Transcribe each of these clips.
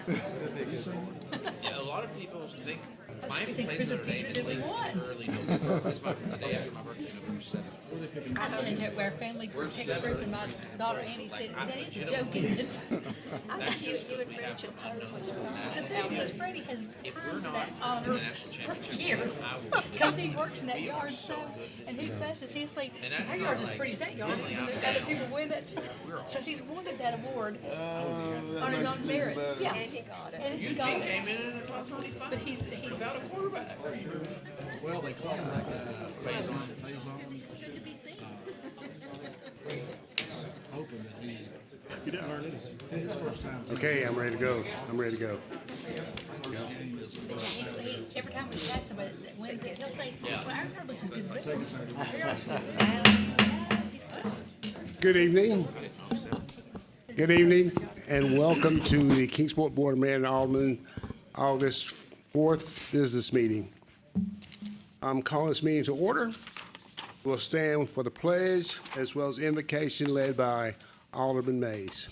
Yeah, a lot of people think Miami see plays Notre Dame Chris in did late one. early November. It's the day after my birthday, November 7th. I sent it to where family group text group, and my daughter Annie said, that is a joke, isn't it? That's just because we have some unknowns in the The national thing is, championship. Freddie has If we're earned not that in honor the national for championship, years, I will be because he works in that yard so, and he fusses, he's like, And that's our not yard's as like- pretty as that yard, normally I'm there's other down. people win that too. So he's wanted that award on his own merit, yeah. And he got it. And he got Team it, came in the top 25 but he's without a quarterback. Well, they call him phase on. Hoping that he didn't learn anything. His first time. Okay, I'm ready to go. First game is the first Saturday. he's every time we ask him that wins it, he'll say, well, our yard looks as good as this. Second Saturday. Good evening. Good evening, and welcome to the Kingsport Board of Mayor and Alderman August 4th business meeting. I'm calling this meeting to order. We'll stand for the pledge as well as invocation led by Alderman Mays.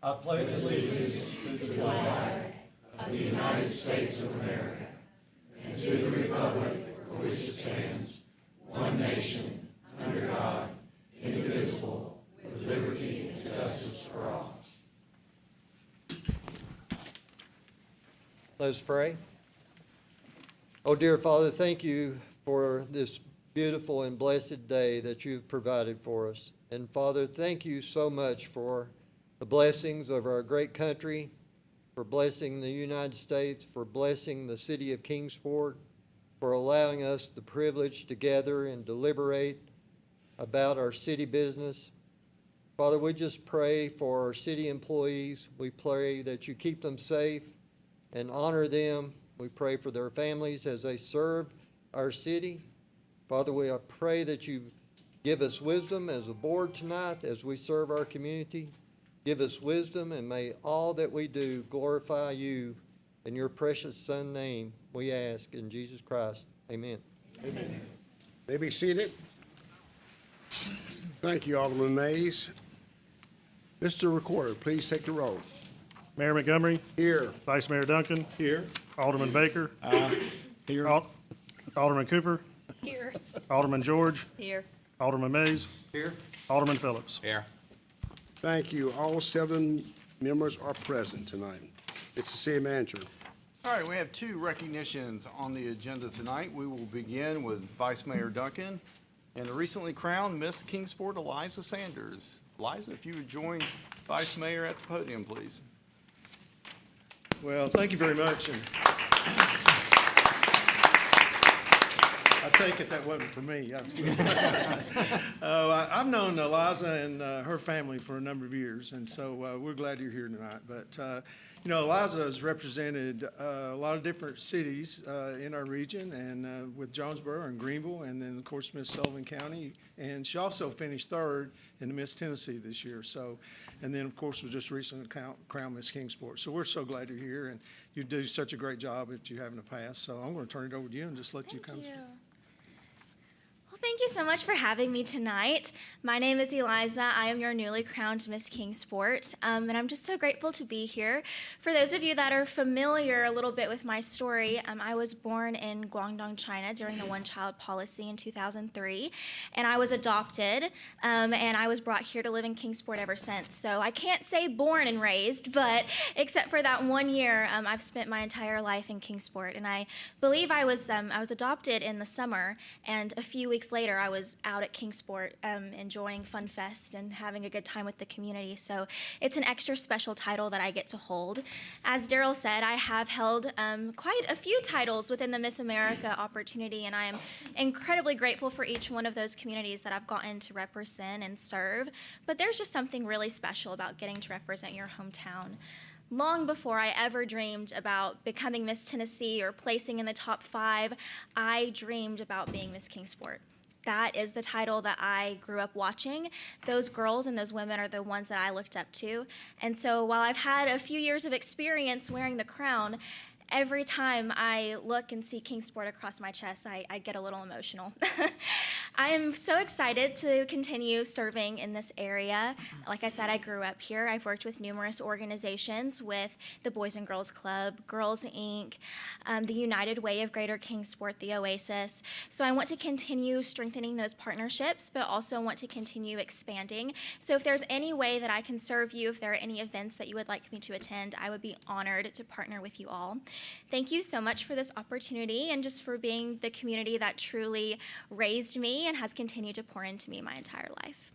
I pledge allegiance to the flag of the United States of America and to the republic for which it stands, one nation, under God, indivisible, with liberty and justice for all. Let us pray. Oh, dear Father, thank you for this beautiful and blessed day that you've provided for us. And Father, thank you so much for the blessings of our great country, for blessing the United States, for blessing the city of Kingsport, for allowing us the privilege to gather and deliberate about our city business. Father, we just pray for our city employees. We pray that you keep them safe and honor them. We pray for their families as they serve our city. Father, I pray that you give us wisdom as a board tonight as we serve our community. Give us wisdom, and may all that we do glorify you. In your precious Son's name, we ask in Jesus Christ. Amen. Amen. May be seated. Thank you, Alderman Mays. Mr. Recorder, please take the roll. Mayor Montgomery, Here. Vice Mayor Duncan, Here. Alderman Baker, Here. Alderman Cooper, Here, Alderman George, here. Alderman Mays, Here. Alderman Phillips. Here. Thank you. All 7 members are present tonight. It's the city manager. All right, we have 2 recognitions on the agenda tonight. We will begin with Vice Mayor Duncan and the recently crowned Miss Kingsport, Eliza Sanders. Eliza, if you would join Vice Mayor at the podium, please. Well, thank you very much. And I take it that wasn't for me. I've known Eliza and her family for a number of years, and so we're glad you're here tonight. But, Eliza has represented a lot of different cities in our region, and with Jonesboro and Greenville, and then, of course, Miss Sullivan County. And she also finished 3rd in the Miss Tennessee this year. So, and then, of course, was just recently crowned Miss Kingsport. So we're so glad you're here, and you do such a great job that you have in the past. So I'm going to turn it over to you and just let you come. Thank you so much for having me tonight. My name is Eliza. I am your newly crowned Miss Kingsport, and I'm just so grateful to be here. For those of you that are familiar a little bit with my story, I was born in Guangdong, China during the one-child policy in 2003, and I was adopted, and I was brought here to live in Kingsport ever since. So I can't say born and raised, but except for that 1 year, I've spent my entire life in Kingsport, and I believe I was adopted in the summer, and a few weeks later, I was out at Kingsport enjoying Fun Fest and having a good time with the community. So it's an extra special title that I get to hold. As Daryl said, I have held quite a few titles within the Miss America opportunity, and I am incredibly grateful for each one of those communities that I've gotten to represent and serve. But there's just something really special about getting to represent your hometown. Long before I ever dreamed about becoming Miss Tennessee or placing in the top 5, I dreamed about being Miss Kingsport. That is the title that I grew up watching. Those girls and those women are the ones that I looked up to. And so while I've had a few years of experience wearing the crown, every time I look and see Kingsport across my chest, I get a little emotional. I am so excited to continue serving in this area. Like I said, I grew up here. I've worked with numerous organizations, with the Boys and Girls Club, Girls Inc., the United Way of Greater Kingsport, the Oasis. So I want to continue strengthening those partnerships, but also want to continue expanding. So if there's any way that I can serve you, if there are any events that you would like me to attend, I would be honored to partner with you all. Thank you so much for this opportunity and just for being the community that truly raised me and has continued to pour into me my entire life.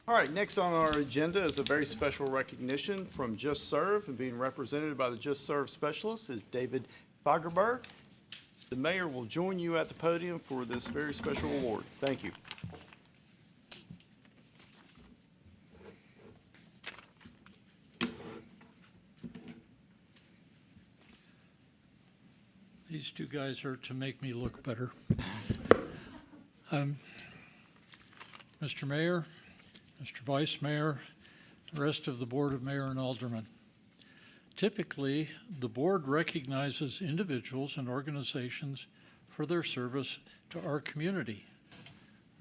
All right, next on our agenda is a very special recognition from Just Serve, and being represented by the Just Serve specialist is David Fagerberg. The mayor will join you at the podium for this very special award. Thank you. These two guys are to make me look better. Mr. Mayor, Mr. Vice Mayor, the rest of the Board of Mayor and Aldermen. Typically, the board recognizes individuals and organizations for their service to our community.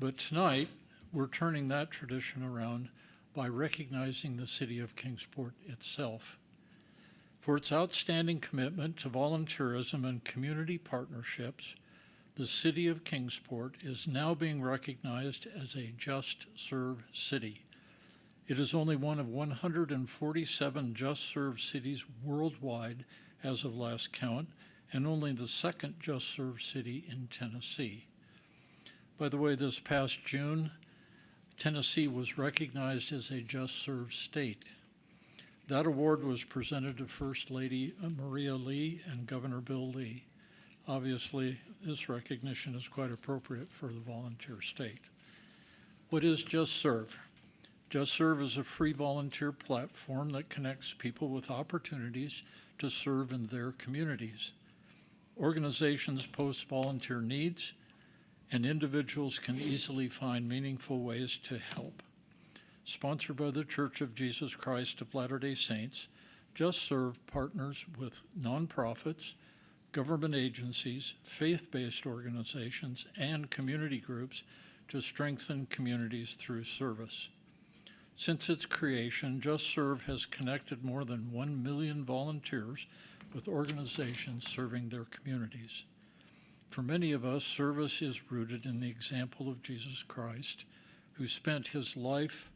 But tonight, we're turning that tradition around by recognizing the city of Kingsport itself. For its outstanding commitment to volunteerism and community partnerships, the city of Kingsport is now being recognized as a Just Serve city. It is only one of 147 Just Serve cities worldwide as of last count, and only the second Just Serve city in Tennessee. By the way, this past June, Tennessee was recognized as a Just Serve state. That award was presented to First Lady Maria Lee and Governor Bill Lee. Obviously, this recognition is quite appropriate for the volunteer state. What is Just Serve? Just Serve is a free volunteer platform that connects people with opportunities to serve in their communities. Organizations post volunteer needs, and individuals can easily find meaningful ways to help. Sponsored by the Church of Jesus Christ of Latter-day Saints, Just Serve partners with nonprofits, government agencies, faith-based organizations, and community groups to strengthen communities through service. Since its creation, Just Serve has connected more than 1 million volunteers with organizations serving their communities. For many of us, service is rooted in the example of Jesus Christ, who spent his life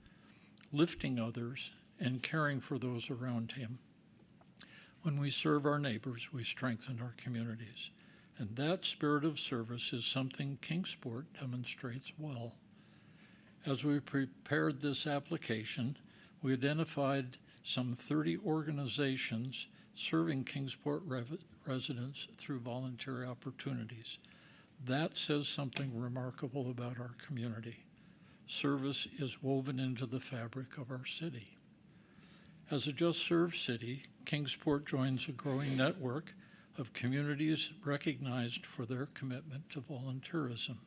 lifting others and caring for those around him. When we serve our neighbors, we strengthen our communities. And that spirit of service is something Kingsport demonstrates well. As we prepared this application, we identified some 30 organizations serving Kingsport residents through volunteer opportunities. That says something remarkable about our community. Service is woven into the fabric of our city. As a Just Serve city, Kingsport joins a growing network of communities recognized for their commitment to volunteerism.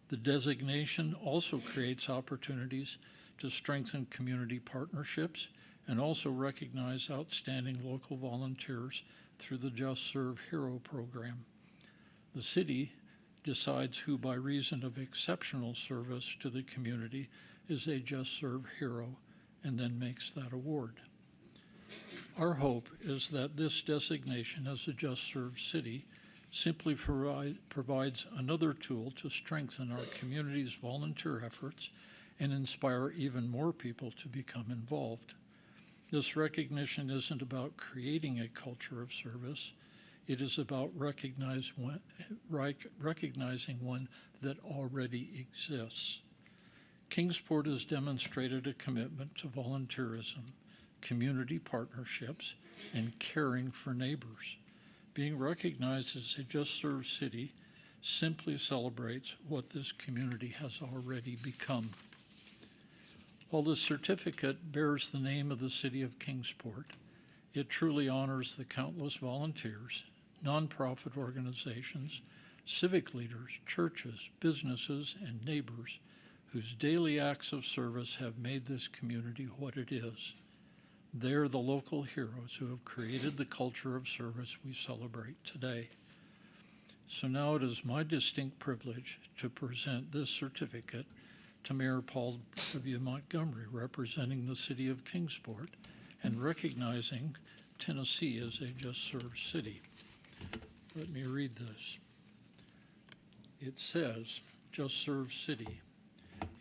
The designation also creates opportunities to strengthen community partnerships and also recognize outstanding local volunteers through the Just Serve Hero program. The city decides who, by reason of exceptional service to the community, is a Just Serve hero, and then makes that award. Our hope is that this designation as a Just Serve city simply provides another tool to strengthen our community's volunteer efforts and inspire even more people to become involved. This recognition isn't about creating a culture of service. It is about recognizing one that already exists. Kingsport has demonstrated a commitment to volunteerism, community partnerships, and caring for neighbors. Being recognized as a Just Serve city simply celebrates what this community has already become. While the certificate bears the name of the city of Kingsport, it truly honors the countless volunteers, nonprofit organizations, civic leaders, churches, businesses, and neighbors whose daily acts of service have made this community what it is. They're the local heroes who have created the culture of service we celebrate today. So now it is my distinct privilege to present this certificate to Mayor Paul W. Montgomery, representing the city of Kingsport and recognizing Tennessee as a just served city. Let me read this. It says, just served city.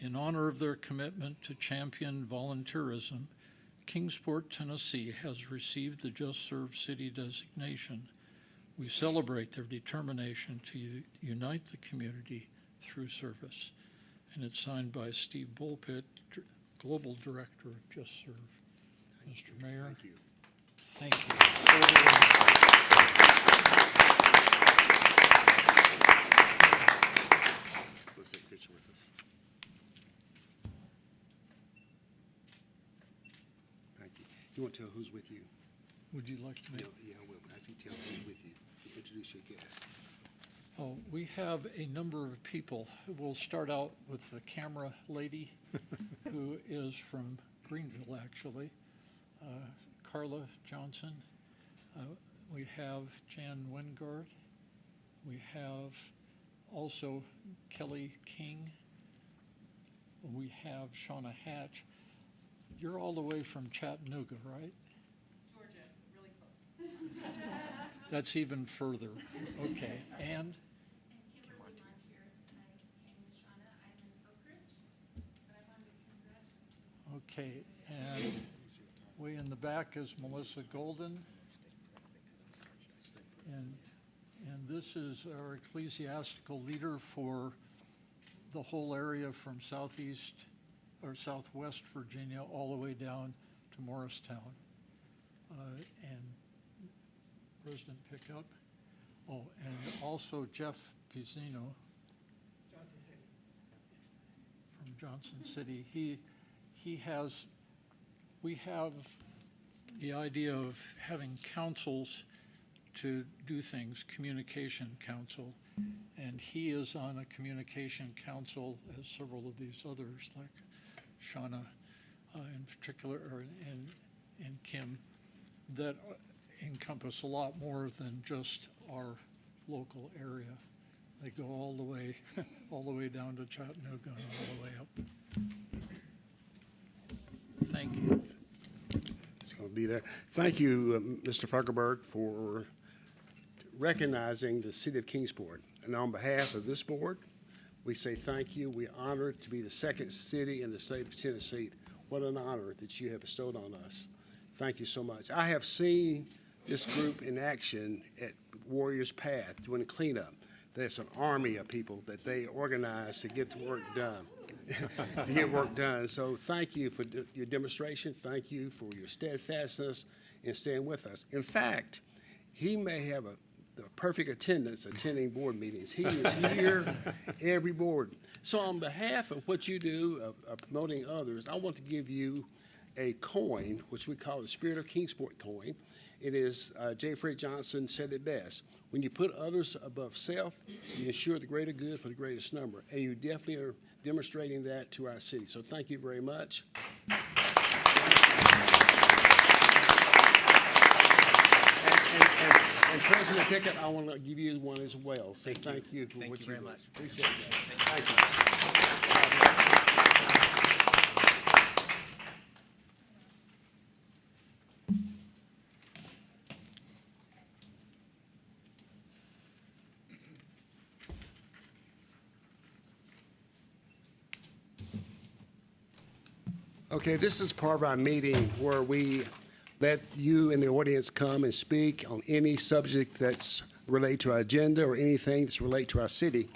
In honor of their commitment to champion volunteerism, Kingsport, Tennessee has received the Just Served City designation. We celebrate their determination to unite the community through service. And it's signed by Steve Bulpitt, Global Director of Just Serve. Mr. Mayor. Thank you. Thank you. Let's take a picture with us. Thank you. You want to tell who's with you? Would you like to make? Yeah, I will. After you tell who's with you, introduce your guest. Oh, we have a number of people. We'll start out with the camera lady, who is from Greenville, actually, Carla Johnson. We have Jan Wingard. We have also Kelly King. We have Shauna Hatch. You're all the way from Chattanooga, right? Georgia, really close. That's even further. Okay, and? Kimberly Montier, I came with Shauna. I'm in Oak Ridge, but I wanted to congratulate. Okay, and way in the back is Melissa Golden. And this is our ecclesiastical leader for the whole area from southeast or southwest Virginia all the way down to Morristown. And President Pickup. Oh, and also Jeff Pizzino from Johnson City. We have the idea of having councils to do things, communication council, and he is on a communication council as several of these others, like Shauna in particular, and Kim, that encompass a lot more than just our local area. They go all the way, all the way down to Chattanooga and all the way up. Thank you. It's going to be there. Thank you, Mr. Fruckerberg, for recognizing the city of Kingsport. And on behalf of this board, we say thank you. We're honored to be the second city in the state of Tennessee. What an honor that you have bestowed on us. Thank you so much. I have seen this group in action at Warriors Path doing the cleanup. There's an army of people that they organize to get the work done. To get work done. So thank you for your demonstration. Thank you for your steadfastness in staying with us. In fact, he may have the perfect attendance attending board meetings. He is here every board. So on behalf of what you do of promoting others, I want to give you a coin, which we call the Spirit of Kingsport coin. It is, J. Fred Johnson said it best, when you put others above self, you ensure the greater good for the greatest number. And you definitely are demonstrating that to our city. So thank you very much. And President Pickett, I want to give you one as well. So thank you for what you very much. Appreciate that. Thank you. Okay, this is part of our meeting where we let you in the audience come and speak on any subject that's related to our agenda or anything that's related to our city.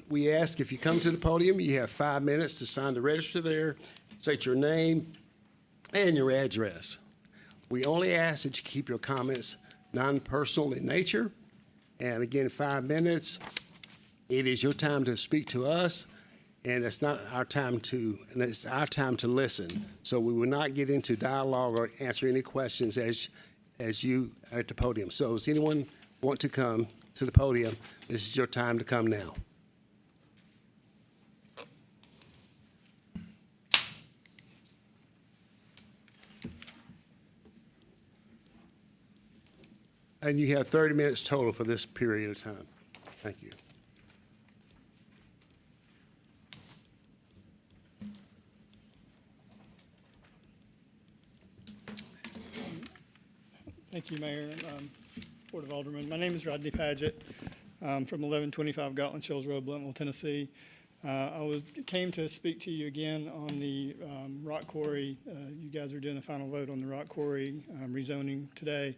We ask if you come to the podium, you have 5 minutes to sign the register there, state your name and your address. We only ask that you keep your comments non-personal in nature. And again, 5 minutes. It is your time to speak to us. And it's not our time to, and it's our time to listen. So we will not get into dialogue or answer any questions as you are at the podium. So does anyone want to come to the podium? This is your time to come now. And you have 30 minutes total for this period of time. Thank you. Thank you, Mayor, Board of Aldermen. My name is Rodney Paget. I'm from 1125 Gotland Shoals Road, Bluntwell, Tennessee. Came to speak to you again on the rock quarry. You guys are doing the final vote on the rock quarry rezoning today.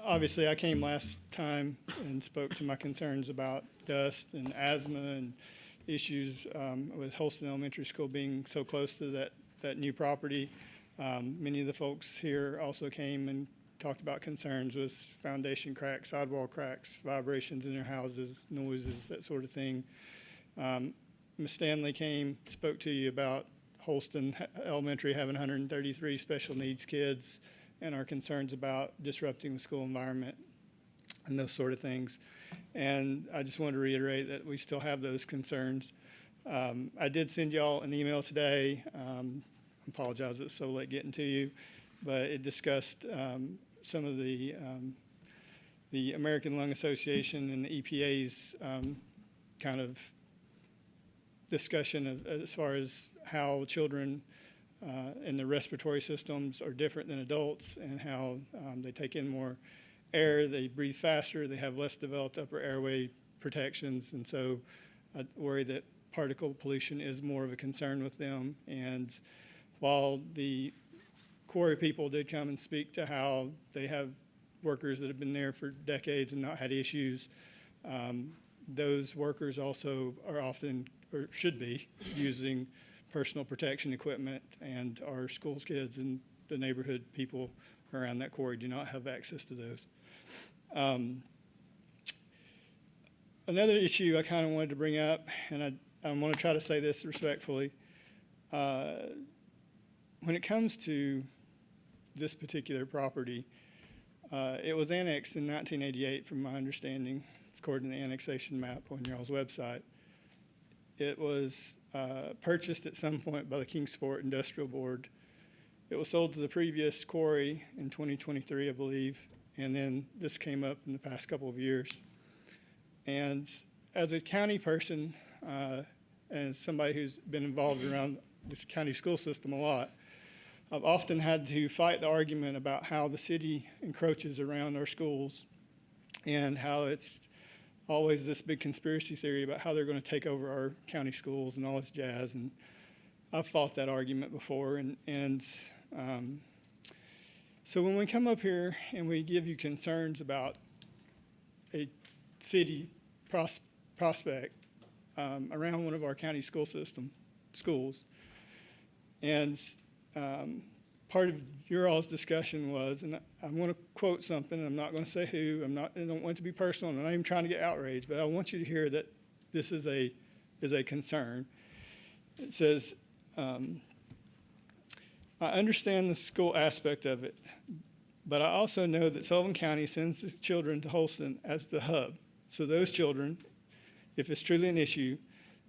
Obviously, I came last time and spoke to my concerns about dust and asthma and issues with Holston Elementary School being so close to that new property. Many of the folks here also came and talked about concerns with foundation cracks, sidewall cracks, vibrations in their houses, noises, that sort of thing. Ms. Stanley came, spoke to you about Holston Elementary having 133 special needs kids and our concerns about disrupting the school environment and those sort of things. And I just want to reiterate that we still have those concerns. I did send y'all an email today. I apologize it's so late getting to you, but it discussed some of the American Lung Association and the EPA's kind of discussion as far as how children and their respiratory systems are different than adults, and how they take in more air, they breathe faster, they have less developed upper airway protections, and so I worry that particle pollution is more of a concern with them. And while the quarry people did come and speak to how they have workers that have been there for decades and not had issues, those workers also are often, or should be, using personal protection equipment, and our schools kids and the neighborhood people around that quarry do not have access to those. Another issue I kind of wanted to bring up, and I want to try to say this respectfully, when it comes to this particular property, it was annexed in 1988, from my understanding, according to the annexation map on y'all's website. It was purchased at some point by the Kingsport Industrial Board. It was sold to the previous quarry in 2023, I believe, and then this came up in the past couple of years. And as a county person, and somebody who's been involved around this county school system a lot, I've often had to fight the argument about how the city encroaches around our schools and how it's always this big conspiracy theory about how they're going to take over our county schools and all this jazz. And I've fought that argument before. And so when we come up here and we give you concerns about a city prospect around one of our county schools, and part of your all's discussion was, and I'm going to quote something, I'm not going to say who, I don't want it to be personal, I'm not even trying to get outraged, but I want you to hear that this is a concern. It says, I understand the school aspect of it, but I also know that Sullivan County sends the children to Holston as the hub. So those children, if it's truly an issue,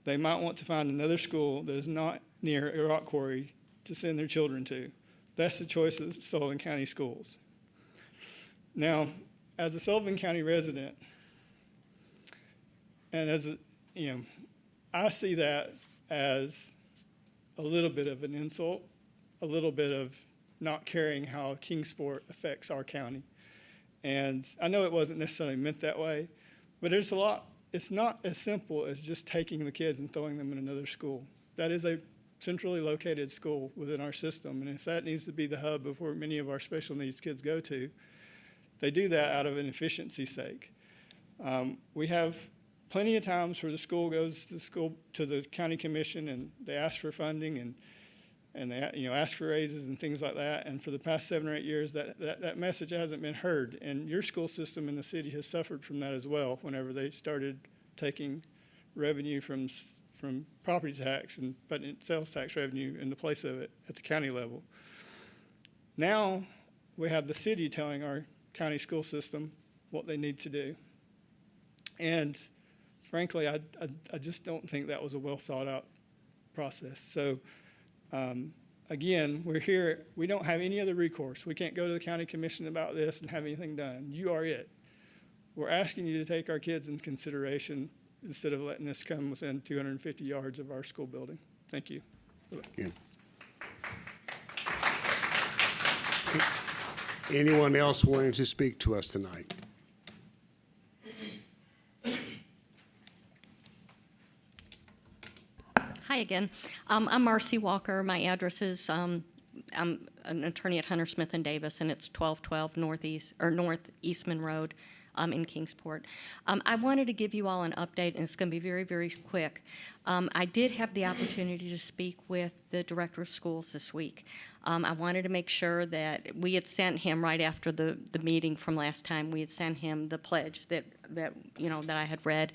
they might want to find another school that is not near a rock quarry to send their children to. That's the choice of the Sullivan County schools. Now, as a Sullivan County resident, and I see that as a little bit of an insult, a little bit of not caring how Kingsport affects our county. And I know it wasn't necessarily meant that way, but it's not as simple as just taking the kids and throwing them in another school. That is a centrally located school within our system, and if that needs to be the hub of where many of our special needs kids go to, they do that out of an efficiency sake. We have plenty of times where the school goes to the county commission and they ask for funding and they ask for raises and things like that, and for the past 7 or 8 years that message hasn't been heard, and your school system in the city has suffered from that as well whenever they started taking revenue from property tax and putting sales tax revenue in the place of it at the county level. Now we have the city telling our county school system what they need to do. And frankly, I just don't think that was a well thought out process. So again, we're here, we don't have any other recourse. We can't go to the county commission about this and have anything done. You are it. We're asking you to take our kids into consideration instead of letting this come within 250 yards of our school building. Thank you. Yeah. Anyone else wanting to speak to us tonight? Hi again. I'm Marcy Walker. My address is, I'm an attorney at Hunter Smith and Davis, and it's 1212 North Eastman Road in Kingsport. I wanted to give you all an update, and it's going to be very, very quick. I did have the opportunity to speak with the director of schools this week. I wanted to make sure that we had sent him right after the meeting from last time. We had sent him the pledge that I had read,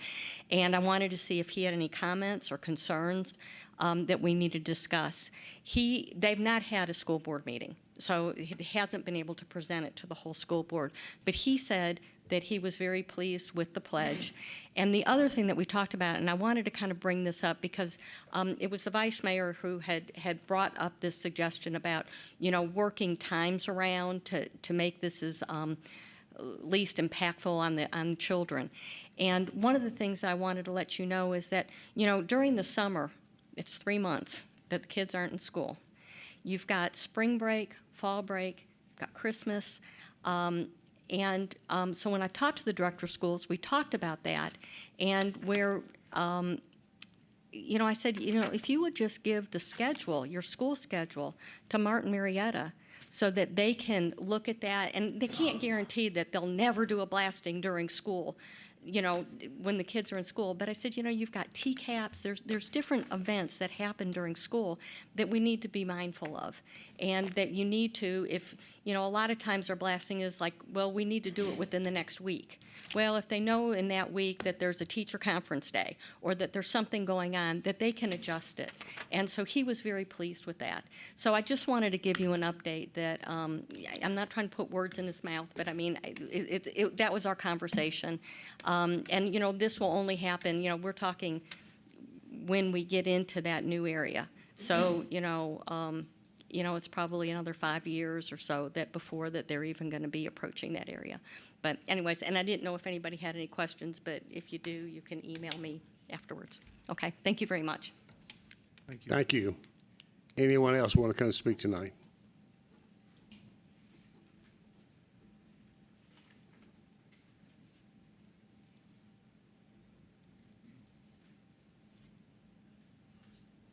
and I wanted to see if he had any comments or concerns that we need to discuss. They've not had a school board meeting, so he hasn't been able to present it to the whole school board. But he said that he was very pleased with the pledge. And the other thing that we talked about, and I wanted to kind of bring this up because it was the vice mayor who had brought up this suggestion about, working times around to make this as least impactful on children. And one of the things that I wanted to let you know is that, during the summer, it's 3 months that the kids aren't in school. You've got spring break, fall break, you've got Christmas, so when I talked to the director of schools, we talked about that, and where, I said, if you would just give the schedule, your school schedule, to Martin Marietta, so that they can look at that, and they can't guarantee that they'll never do a blasting during school, when the kids are in school. But I said, you've got TCAPs, there's different events that happen during school that we need to be mindful of. And that you need to, if, a lot of times our blasting is like, well, we need to do it within the next week. Well, if they know in that week that there's a teacher conference day or that there's something going on, that they can adjust it. And so he was very pleased with that. So I just wanted to give you an update that, I'm not trying to put words in his mouth, but I mean, that was our conversation. And, this will only happen, we're talking when we get into that new area. So, it's probably another 5 years or so before they're even going to be approaching that area. But anyways, and I didn't know if anybody had any questions, but if you do, you can email me afterwards. Okay, thank you very much. Thank you. Anyone else want to come speak tonight?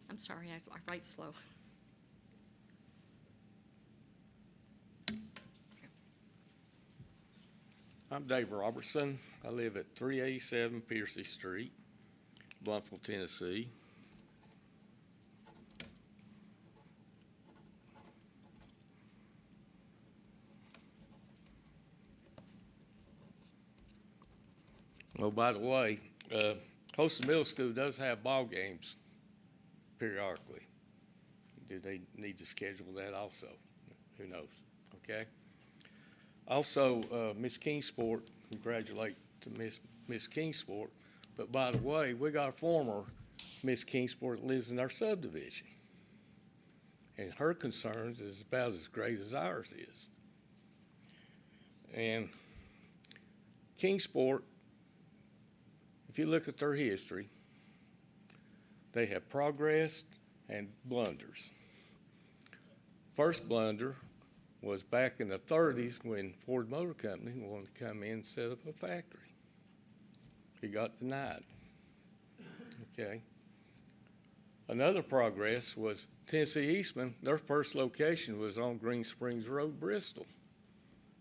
I'm sorry, I write slow. I'm Dave Robertson. I live at 387 Piercy Street, Bluffville, Tennessee. Oh, by the way, Holston Middle School does have ball games periodically. Do they need to schedule that also? Who knows? Okay. Also, Miss Kingsport, congratulate to Miss Kingsport. But by the way, we got a former Miss Kingsport that lives in our subdivision. And her concerns is about as great as ours is. And Kingsport, if you look at their history, they have progressed and blunders. First blunder was back in the 30s when Ford Motor Company wanted to come in and set up a factory. It got denied. Okay. Another progress was Tennessee Eastman. Their first location was on Green Springs Road, Bristol.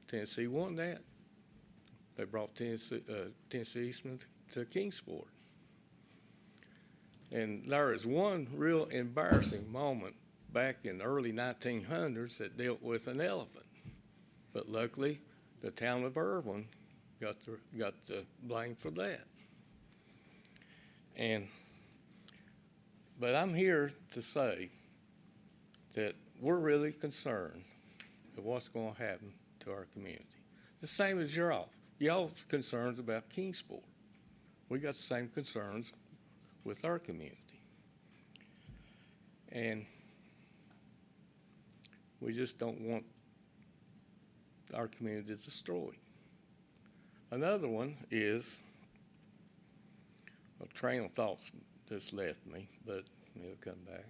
Tennessee won that. They brought Tennessee Eastman to Kingsport. And there is one real embarrassing moment back in the early 1900s that dealt with an elephant. But luckily, the town of Irvine got the blame for that. But I'm here to say that we're really concerned of what's going to happen to our community. The same as y'all's concerns about Kingsport. We got the same concerns with our community. And We just don't want our community destroyed. Another one is, a train of thoughts just left me, but it'll come back.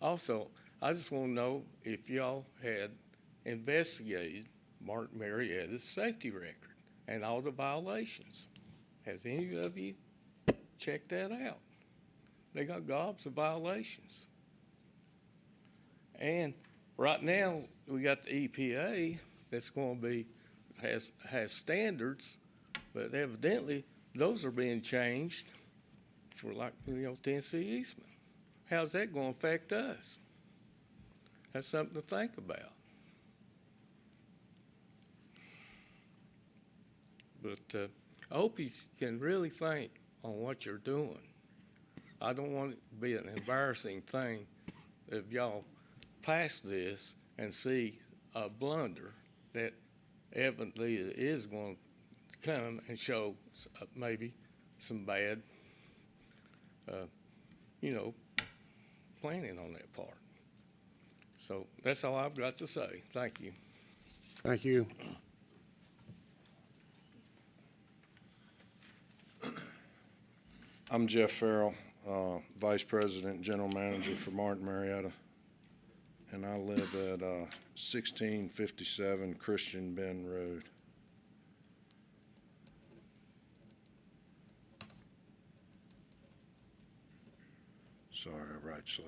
Also, I just want to know if y'all had investigated Martin Marietta's safety record and all the violations. Has any of you checked that out? They got gobs of violations. And right now, we got the EPA that's going to be, has standards, but evidently those are being changed for, like, Tennessee Eastman. How's that going to affect us? That's something to think about. But I hope you can really think on what you're doing. I don't want it to be an embarrassing thing if y'all pass this and see a blunder that evidently is going to come and show maybe some bad, planning on that part. So that's all I've got to say. Thank you. Thank you. I'm Jeff Farrell, Vice President and General Manager for Martin Marietta, and I live at 1657 Christian Bend Road. Sorry, I write slow.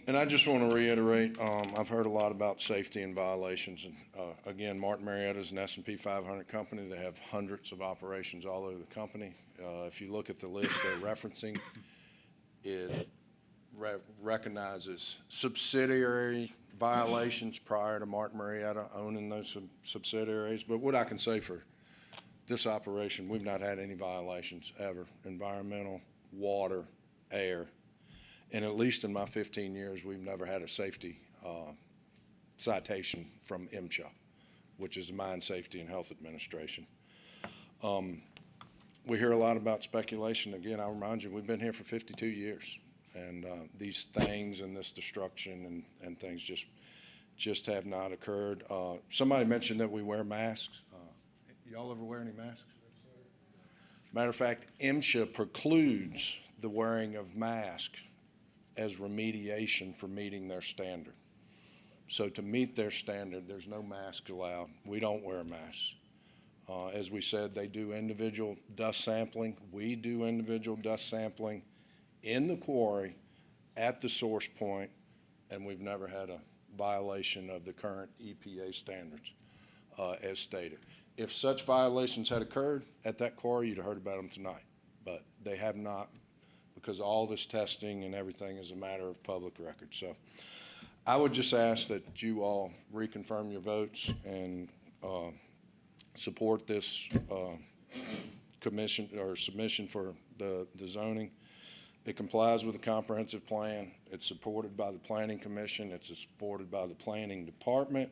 And I just want to reiterate, I've heard a lot about safety and violations. And again, Martin Marietta is an S&P 500 company. They have hundreds of operations all over the company. If you look at the list they're referencing, it recognizes subsidiary violations prior to Martin Marietta owning those subsidiaries. But what I can say for this operation, we've not had any violations ever. Environmental, water, air. And at least in my 15 years, we've never had a safety citation from MSHA, which is the Mine Safety and Health Administration. We hear a lot about speculation. Again, I'll remind you, we've been here for 52 years. And these things and this destruction and things just have not occurred. Somebody mentioned that we wear masks. Y'all ever wear any masks? Matter of fact, MSHA precludes the wearing of masks as remediation for meeting their standard. So to meet their standard, there's no mask allowed. We don't wear masks. As we said, they do individual dust sampling. We do individual dust sampling in the quarry at the source point, and we've never had a violation of the current EPA standards as stated. If such violations had occurred at that quarry, you'd have heard about them tonight, but they have not, because all this testing and everything is a matter of public record. So I would just ask that you all reconfirm your votes and support this commission or submission for the zoning. It complies with the comprehensive plan. It's supported by the Planning Commission. It's supported by the Planning Department.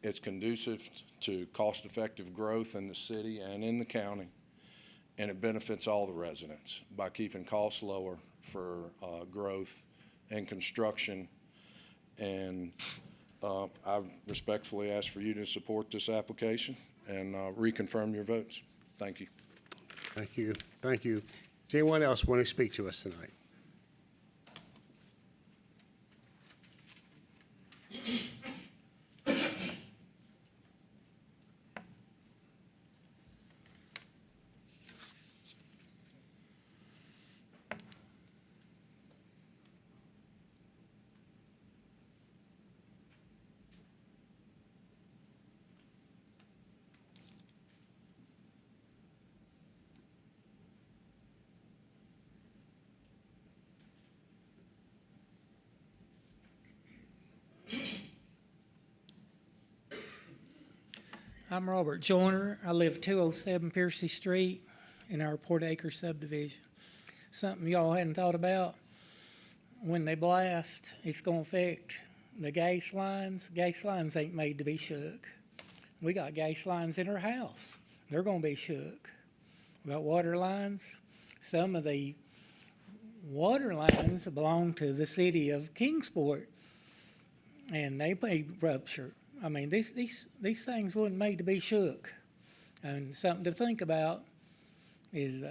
It's conducive to cost-effective growth in the city and in the county. And it benefits all the residents by keeping costs lower for growth and construction. And I respectfully ask for you to support this application and reconfirm your votes. Thank you. Thank you. Thank you. Does anyone else want to speak to us tonight? I'm Robert Joyner. I live 207 Piercy Street in our Port Acre subdivision. Something y'all hadn't thought about, when they blast, it's gonna affect the gas lines. Gas lines ain't made to be shook. We got gas lines in our house. They're gonna be shook. We got water lines. Some of the water lines belong to the city of Kingsport, and they may rupture. I mean, these things wasn't made to be shook. And something to think about is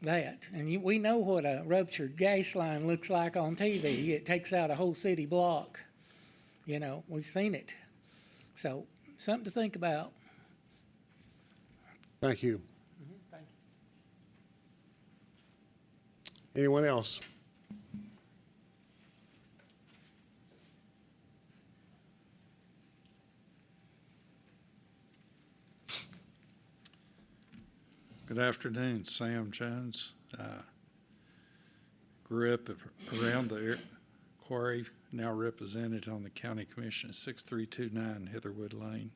that. And we know what a ruptured gas line looks like on TV. It takes out a whole city block. You know, we've seen it. So, something to think about. Thank you. Thank you. Anyone else? Good afternoon, Sam Jones. Grew up around the quarry, now represented on the county commission at 6329 Heatherwood Lane.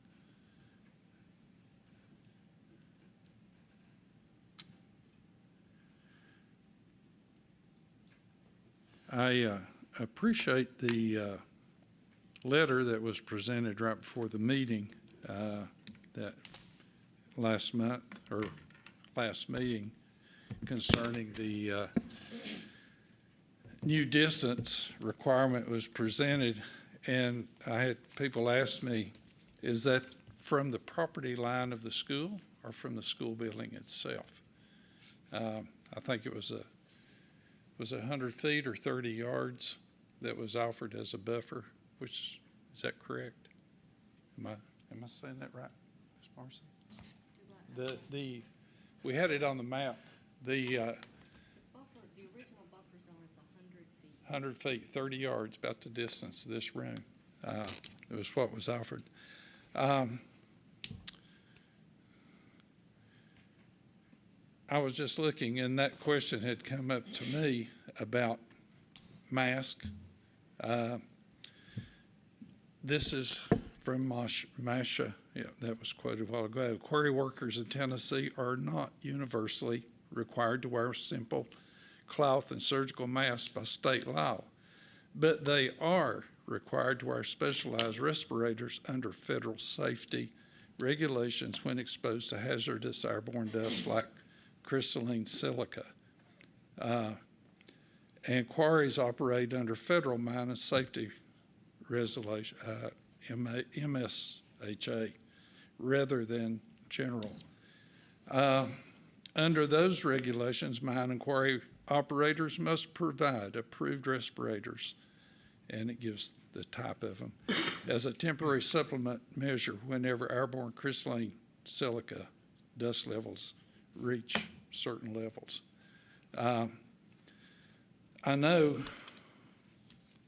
I appreciate the letter that was presented right before the meeting that last month, or last meeting, concerning the new distance requirement was presented, and I had people ask me, is that from the property line of the school or from the school building itself? I think it was 100 feet or 30 yards that was offered as a buffer, which, is that correct? Am I saying that right, Ms. Marcy? We had it on the map. The original buffer zone is 100 feet. 100 feet, 30 yards, about the distance of this room. It was what was offered. I was just looking, and that question had come up to me about mask. This is from Masha. Yeah, that was quoted a while ago. Quarry workers in Tennessee are not universally required to wear simple cloth and surgical masks by state law, but they are required to wear specialized respirators under federal safety regulations when exposed to hazardous airborne dust like crystalline silica. And quarries operate under federal mine and safety resolution, MSHA, rather than general. Under those regulations, mine and quarry operators must provide approved respirators, and it gives the type of them, as a temporary supplement measure whenever airborne crystalline silica dust levels reach certain levels. I know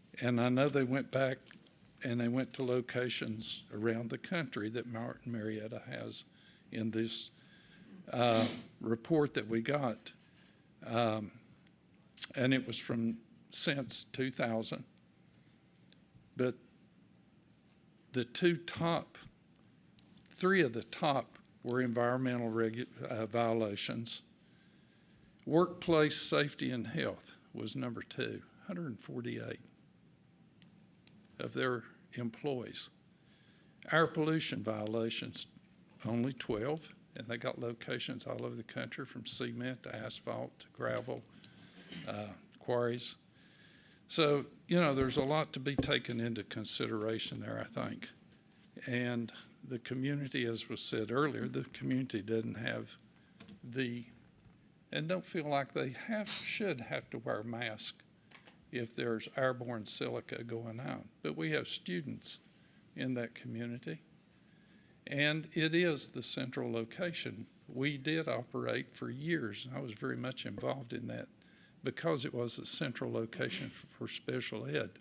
they went back and they went to locations around the country that Martin Marietta has in this report that we got. And it was from since 2000. But the three of the top were environmental violations. Workplace safety and health was number 2, 148 of their employees. Air pollution violations, only 12, and they got locations all over the country, from cement to asphalt to gravel, quarries. So, you know, there's a lot to be taken into consideration there, I think. And the community, as was said earlier, the community doesn't have and don't feel like they should have to wear a mask if there's airborne silica going on. But we have students in that community, and it is the central location. We did operate for years, and I was very much involved in that because it was the central location for special ed.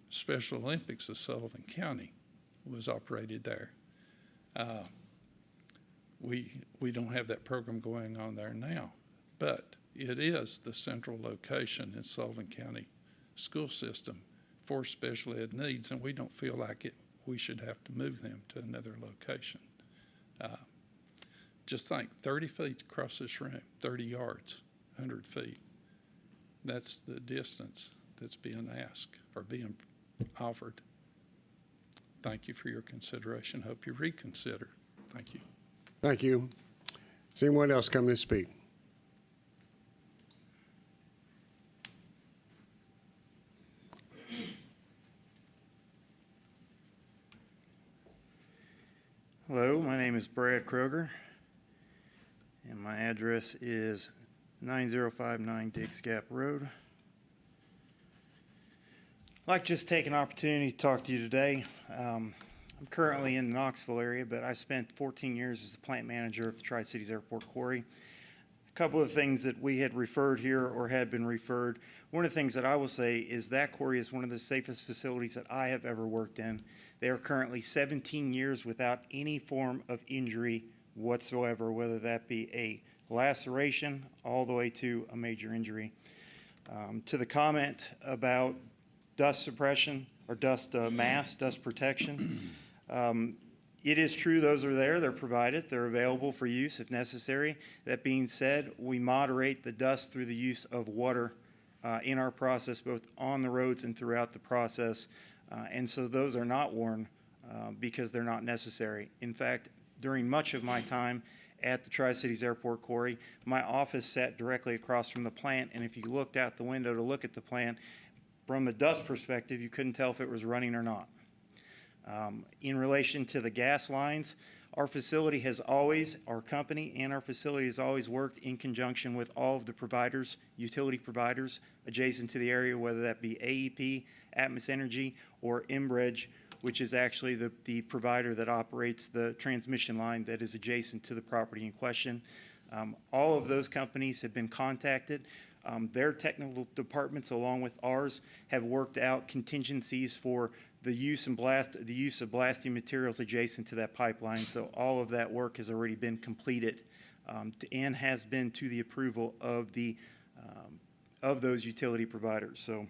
Special Olympics of Sullivan County was operated there. We don't have that program going on there now, but it is the central location in Sullivan County school system for special ed needs, and we don't feel like we should have to move them to another location. Just think, 30 feet across this room, 30 yards, 100 feet. That's the distance that's being asked or being offered. Thank you for your consideration. Hope you reconsider. Thank you. Thank you. Is anyone else coming to speak? Hello, my name is Brad Kroger, and my address is 9059 Diggs Gap Road. I'd like to just take an opportunity to talk to you today. I'm currently in the Knoxville area, but I spent 14 years as the plant manager of the Tri-Cities Airport Quarry. A couple of things that we had referred here or had been referred. One of the things that I will say is that quarry is one of the safest facilities that I have ever worked in. They are currently 17 years without any form of injury whatsoever, whether that be a laceration all the way to a major injury. To the comment about dust suppression or dust mask, dust protection, it is true those are there, they're provided, they're available for use if necessary. That being said, we moderate the dust through the use of water in our process, both on the roads and throughout the process. And so those are not worn because they're not necessary. In fact, during much of my time at the Tri-Cities Airport Quarry, my office sat directly across from the plant, and if you looked out the window to look at the plant, from a dust perspective, you couldn't tell if it was running or not. In relation to the gas lines, our facility has always, our company and our facility has always worked in conjunction with all of the providers, utility providers adjacent to the area, whether that be AEP, Atmos Energy, or Enbridge, which is actually the provider that operates the transmission line that is adjacent to the property in question. All of those companies have been contacted. Their technical departments, along with ours, have worked out contingencies for the use of blasting materials adjacent to that pipeline. So all of that work has already been completed and has been to the approval of those utility providers. So,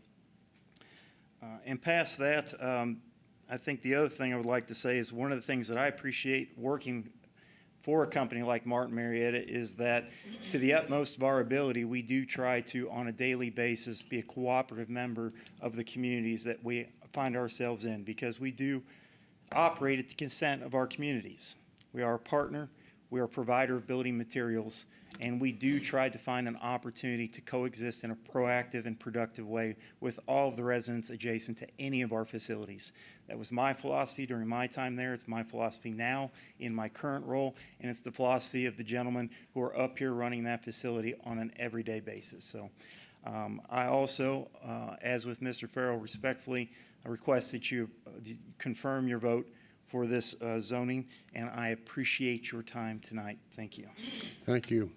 and past that, I think the other thing I would like to say is one of the things that I appreciate working for a company like Martin Marietta is that to the utmost of our ability, we do try to, on a daily basis, be a cooperative member of the communities that we find ourselves in, because we do operate at the consent of our communities. We are a partner, we are a provider of building materials, and we do try to find an opportunity to coexist in a proactive and productive way with all of the residents adjacent to any of our facilities. That was my philosophy during my time there. It's my philosophy now in my current role, and it's the philosophy of the gentlemen who are up here running that facility on an everyday basis. So I also, as with Mr. Farrell, respectfully request that you confirm your vote for this zoning, and I appreciate your time tonight. Thank you. Thank you.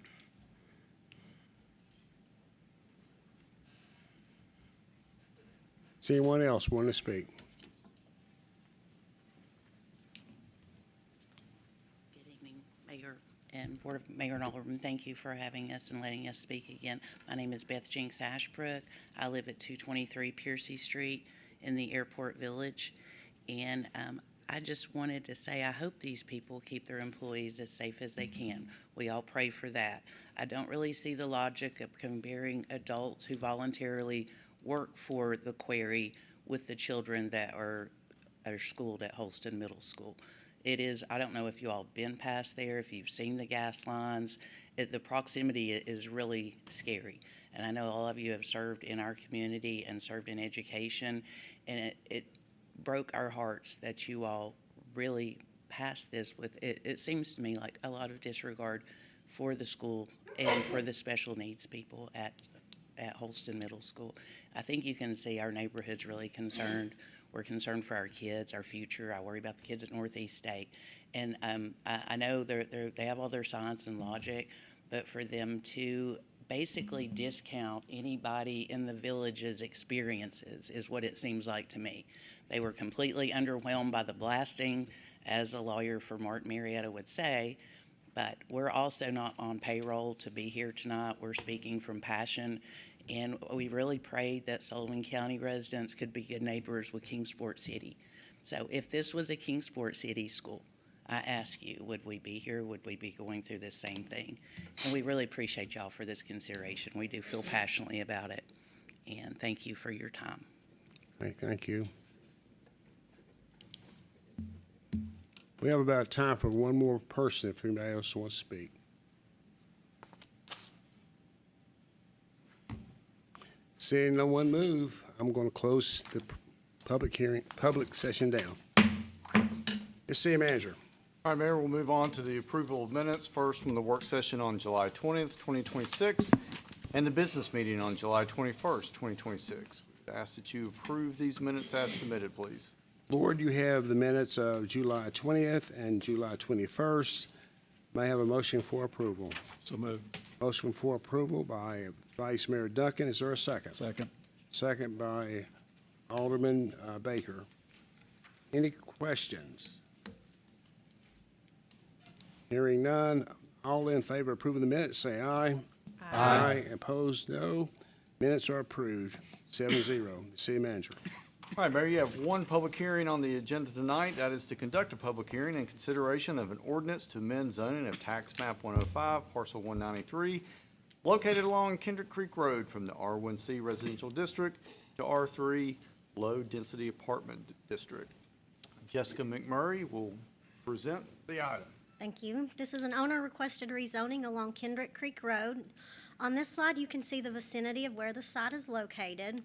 Does anyone else want to speak? Good evening, Mayor and Board of Mayor and Alderman. Thank you for having us and letting us speak again. My name is Beth Jinks Ashbrook. I live at 223 Piercy Street in the Airport Village, and I just wanted to say I hope these people keep their employees as safe as they can. We all pray for that. I don't really see the logic of comparing adults who voluntarily work for the quarry with the children that are schooled at Holston Middle School. It is, I don't know if you all been past there, if you've seen the gas lines. The proximity is really scary. And I know all of you have served in our community and served in education, and it broke our hearts that you all really passed this with, it seems to me like a lot of disregard for the school and for the special needs people at Holston Middle School. I think you can see our neighborhood's really concerned. We're concerned for our kids, our future. I worry about the kids at Northeast State. And I know they have all their science and logic, but for them to basically discount anybody in the village's experiences is what it seems like to me. They were completely underwhelmed by the blasting, as a lawyer for Martin Marietta would say, but we're also not on payroll to be here tonight. We're speaking from passion, and we really prayed that Sullivan County residents could be good neighbors with Kingsport City. So if this was a Kingsport City school, I ask you, would we be here? Would we be going through this same thing? And we really appreciate y'all for this consideration. We do feel passionately about it. And thank you for your time. Thank you. We have about time for one more person if anybody else wants to speak. Seeing no one move, I'm going to close the public session down. Yes, City Manager. All right, Mayor, we'll move on to the approval of minutes, first from the work session on July 20th, 2026, and the business meeting on July 21st, 2026. We ask that you approve these minutes as submitted, please. Board, you have the minutes of July 20th and July 21st. May I have a motion for approval? So moved. Motion for approval by Vice Mayor Duncan. Is there a second? Second. Second by Alderman Baker. Any questions? Hearing none. All in favor of approving the minutes, say aye. Aye. Opposed, no. Minutes are approved, 7-0. City Manager. All right, Mayor, you have one public hearing on the agenda tonight. That is to conduct a public hearing in consideration of an ordinance to amend zoning of tax map 105, parcel 193, located along Kendrick Creek Road from the R1C Residential District to R3 Low Density Apartment District. Jessica McMurray will present the item. Thank you. This is an owner-requested rezoning along Kendrick Creek Road. On this slide, you can see the vicinity of where the site is located.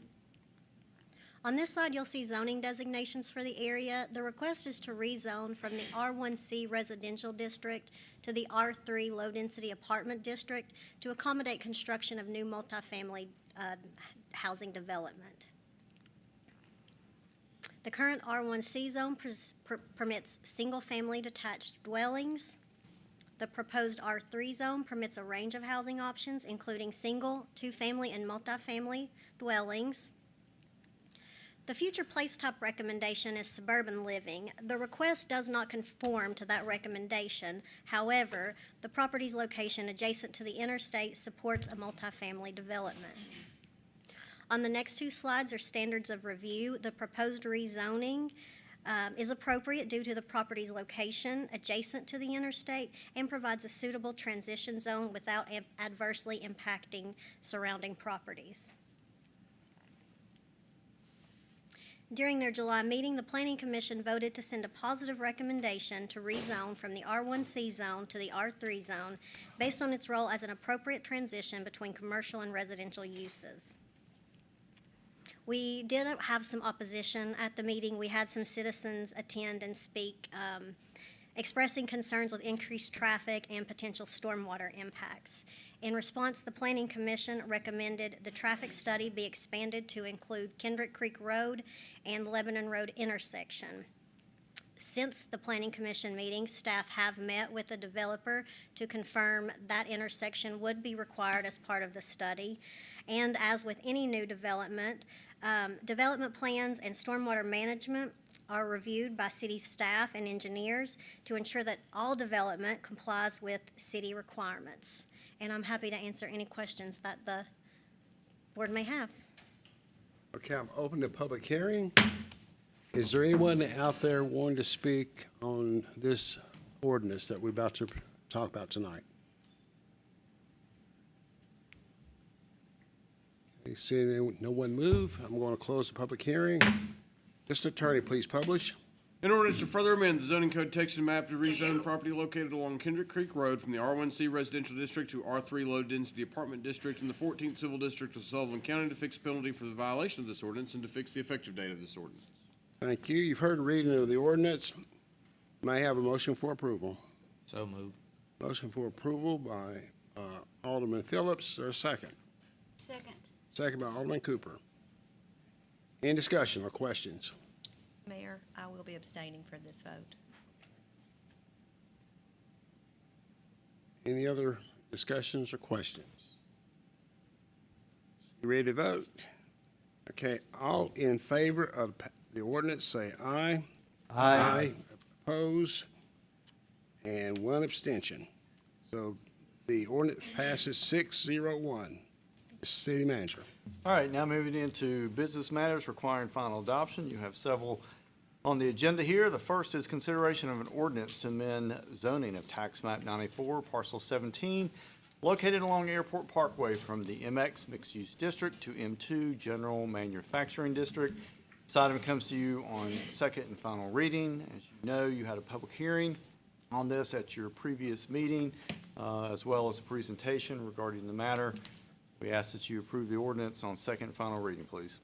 On this slide, you'll see zoning designations for the area. The request is to rezone from the R1C Residential District to the R3 Low Density Apartment District to accommodate construction of new multifamily housing development. The current R1C zone permits single-family detached dwellings. The proposed R3 zone permits a range of housing options, including single, two-family, and multifamily dwellings. The future place type recommendation is suburban living. The request does not conform to that recommendation. However, the property's location adjacent to the interstate supports a multifamily development. On the next two slides are standards of review. The proposed rezoning is appropriate due to the property's location adjacent to the interstate and provides a suitable transition zone without adversely impacting surrounding properties. During their July meeting, the Planning Commission voted to send a positive recommendation to rezone from the R1C zone to the R3 zone based on its role as an appropriate transition between commercial and residential uses. We did have some opposition at the meeting. We had some citizens attend and speak, expressing concerns with increased traffic and potential stormwater impacts. In response, the Planning Commission recommended the traffic study be expanded to include Kendrick Creek Road and Lebanon Road intersection. Since the Planning Commission meeting, staff have met with the developer to confirm that intersection would be required as part of the study. And as with any new development, development plans and stormwater management are reviewed by city staff and engineers to ensure that all development complies with city requirements. And I'm happy to answer any questions that the board may have. Okay, I'm open to public hearing. Is there anyone out there wanting to speak on this ordinance that we're about to talk about tonight? Okay, seeing no one move, I'm going to close the public hearing. Mr. Attorney, please publish. In order to further amend the zoning code text and map to rezone property located along Kendrick Creek Road from the R1C Residential District to R3 Low Density Apartment District in the 14th Civil District of Sullivan County to fix penalty for the violation of this ordinance and to fix the effective date of this ordinance. Thank you. You've heard the reading of the ordinance. May I have a motion for approval? So moved. Motion for approval by Alderman Phillips, or a second? Second. Second by Alderman Cooper. Any discussion or questions? Mayor, I will be abstaining from this vote. Any other discussions or questions? You ready to vote? Okay, all in favor of the ordinance, say aye. Aye. Oppose? And one abstention. So the ordinance passes 6-0-1. City Manager. All right, now moving into business matters requiring final adoption. You have several on the agenda here. The first is consideration of an ordinance to amend zoning of tax map 94, parcel 17, located along Airport Parkway from the MX Mixed Use District to M2 General Manufacturing District. This item comes to you on second and final reading. As you know, you had a public hearing on this at your previous meeting, as well as a presentation regarding the matter. We ask that you approve the ordinance on second and final reading, please.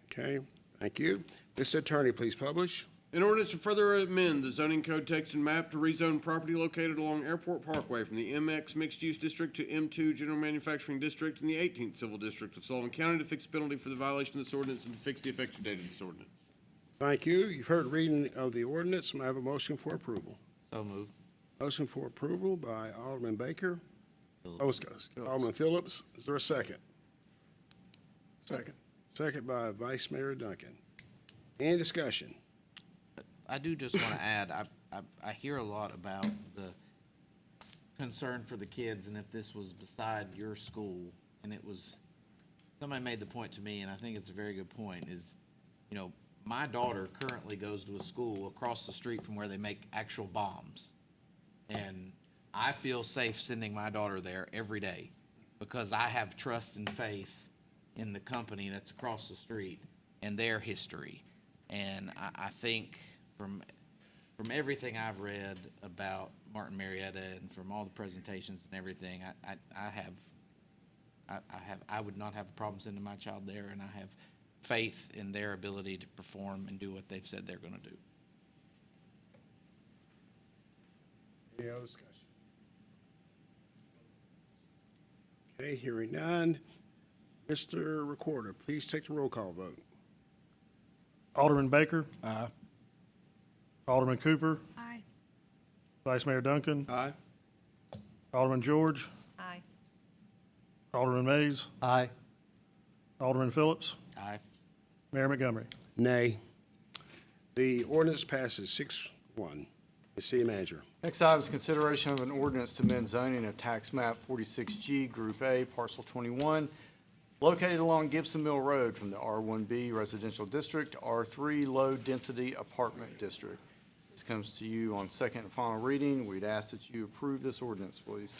Okay, thank you. Mr. Attorney, please publish. An ordinance to further amend the zoning code text and map to rezone property located along Airport Parkway from the MX Mixed Use District to M2 General Manufacturing District in the 18th Civil District of Sullivan County to fix penalty for the violation of this ordinance and to fix the effective date of this ordinance. Thank you. You've heard the reading of the ordinance. May I have a motion for approval? So moved. Motion for approval by Alderman Baker. Alderman Phillips. Is there a second? Second. Second by Vice Mayor Duncan. Any discussion? I do just want to add, I hear a lot about the concern for the kids, and if this was beside your school, and it was, somebody made the point to me, and I think it's a very good point, is, you know, my daughter currently goes to a school across the street from where they make actual bombs. And I feel safe sending my daughter there every day because I have trust and faith in the company that's across the street and their history. And I think from everything I've read about Martin Marietta and from all the presentations and everything, I would not have a problem sending my child there, and I have faith in their ability to perform and do what they've said they're going to do. Any other discussion? Okay, hearing none. Mr. Recorder, please take the roll call vote. Alderman Baker. Aye. Alderman Cooper. Aye. Vice Mayor Duncan. Aye. Alderman George. Aye. Alderman Mays. Aye. Alderman Phillips. Aye. Mayor Montgomery. Nay. The ordinance passes 6-1. The city manager. Next item is consideration of an ordinance to amend zoning of tax map 46G, Group A, Parcel 21, located along Gibson Mill Road from the R1B Residential District to R3 Low Density Apartment District. This comes to you on second and final reading. We'd ask that you approve this ordinance, please.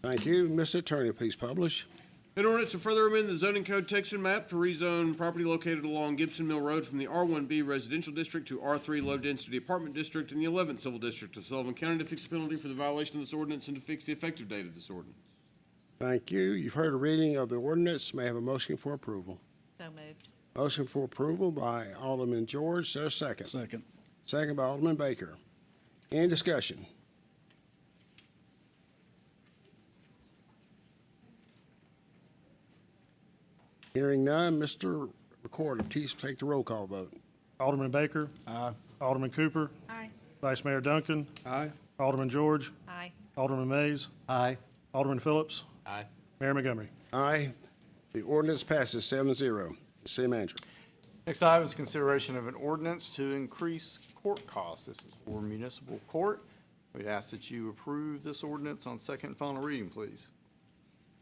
Thank you. Mr. Attorney, please publish. An ordinance to further amend the zoning code text and map to rezone property located along Gibson Mill Road from the R1B Residential District to R3 Low Density Apartment District in the 11th Civil District of Sullivan County to fix the penalty for the violation of this ordinance and to fix the effective date of this ordinance. Thank you. You've heard a reading of the ordinance. May I have a motion for approval? So moved. Motion for approval by Alderman George. Is there a second? Second. Second by Alderman Baker. Any discussion? Hearing none, Mr. Recorder, please take the roll call vote. Alderman Baker. Aye. Alderman Cooper. Aye. Vice Mayor Duncan. Aye. Alderman George. Aye. Alderman Mays. Aye. Alderman Phillips. Aye. Mayor Montgomery. Aye. The ordinance passes 7-0. The city manager. Next item is consideration of an ordinance to increase court costs. This is for municipal court. We'd ask that you approve this ordinance on second and final reading, please.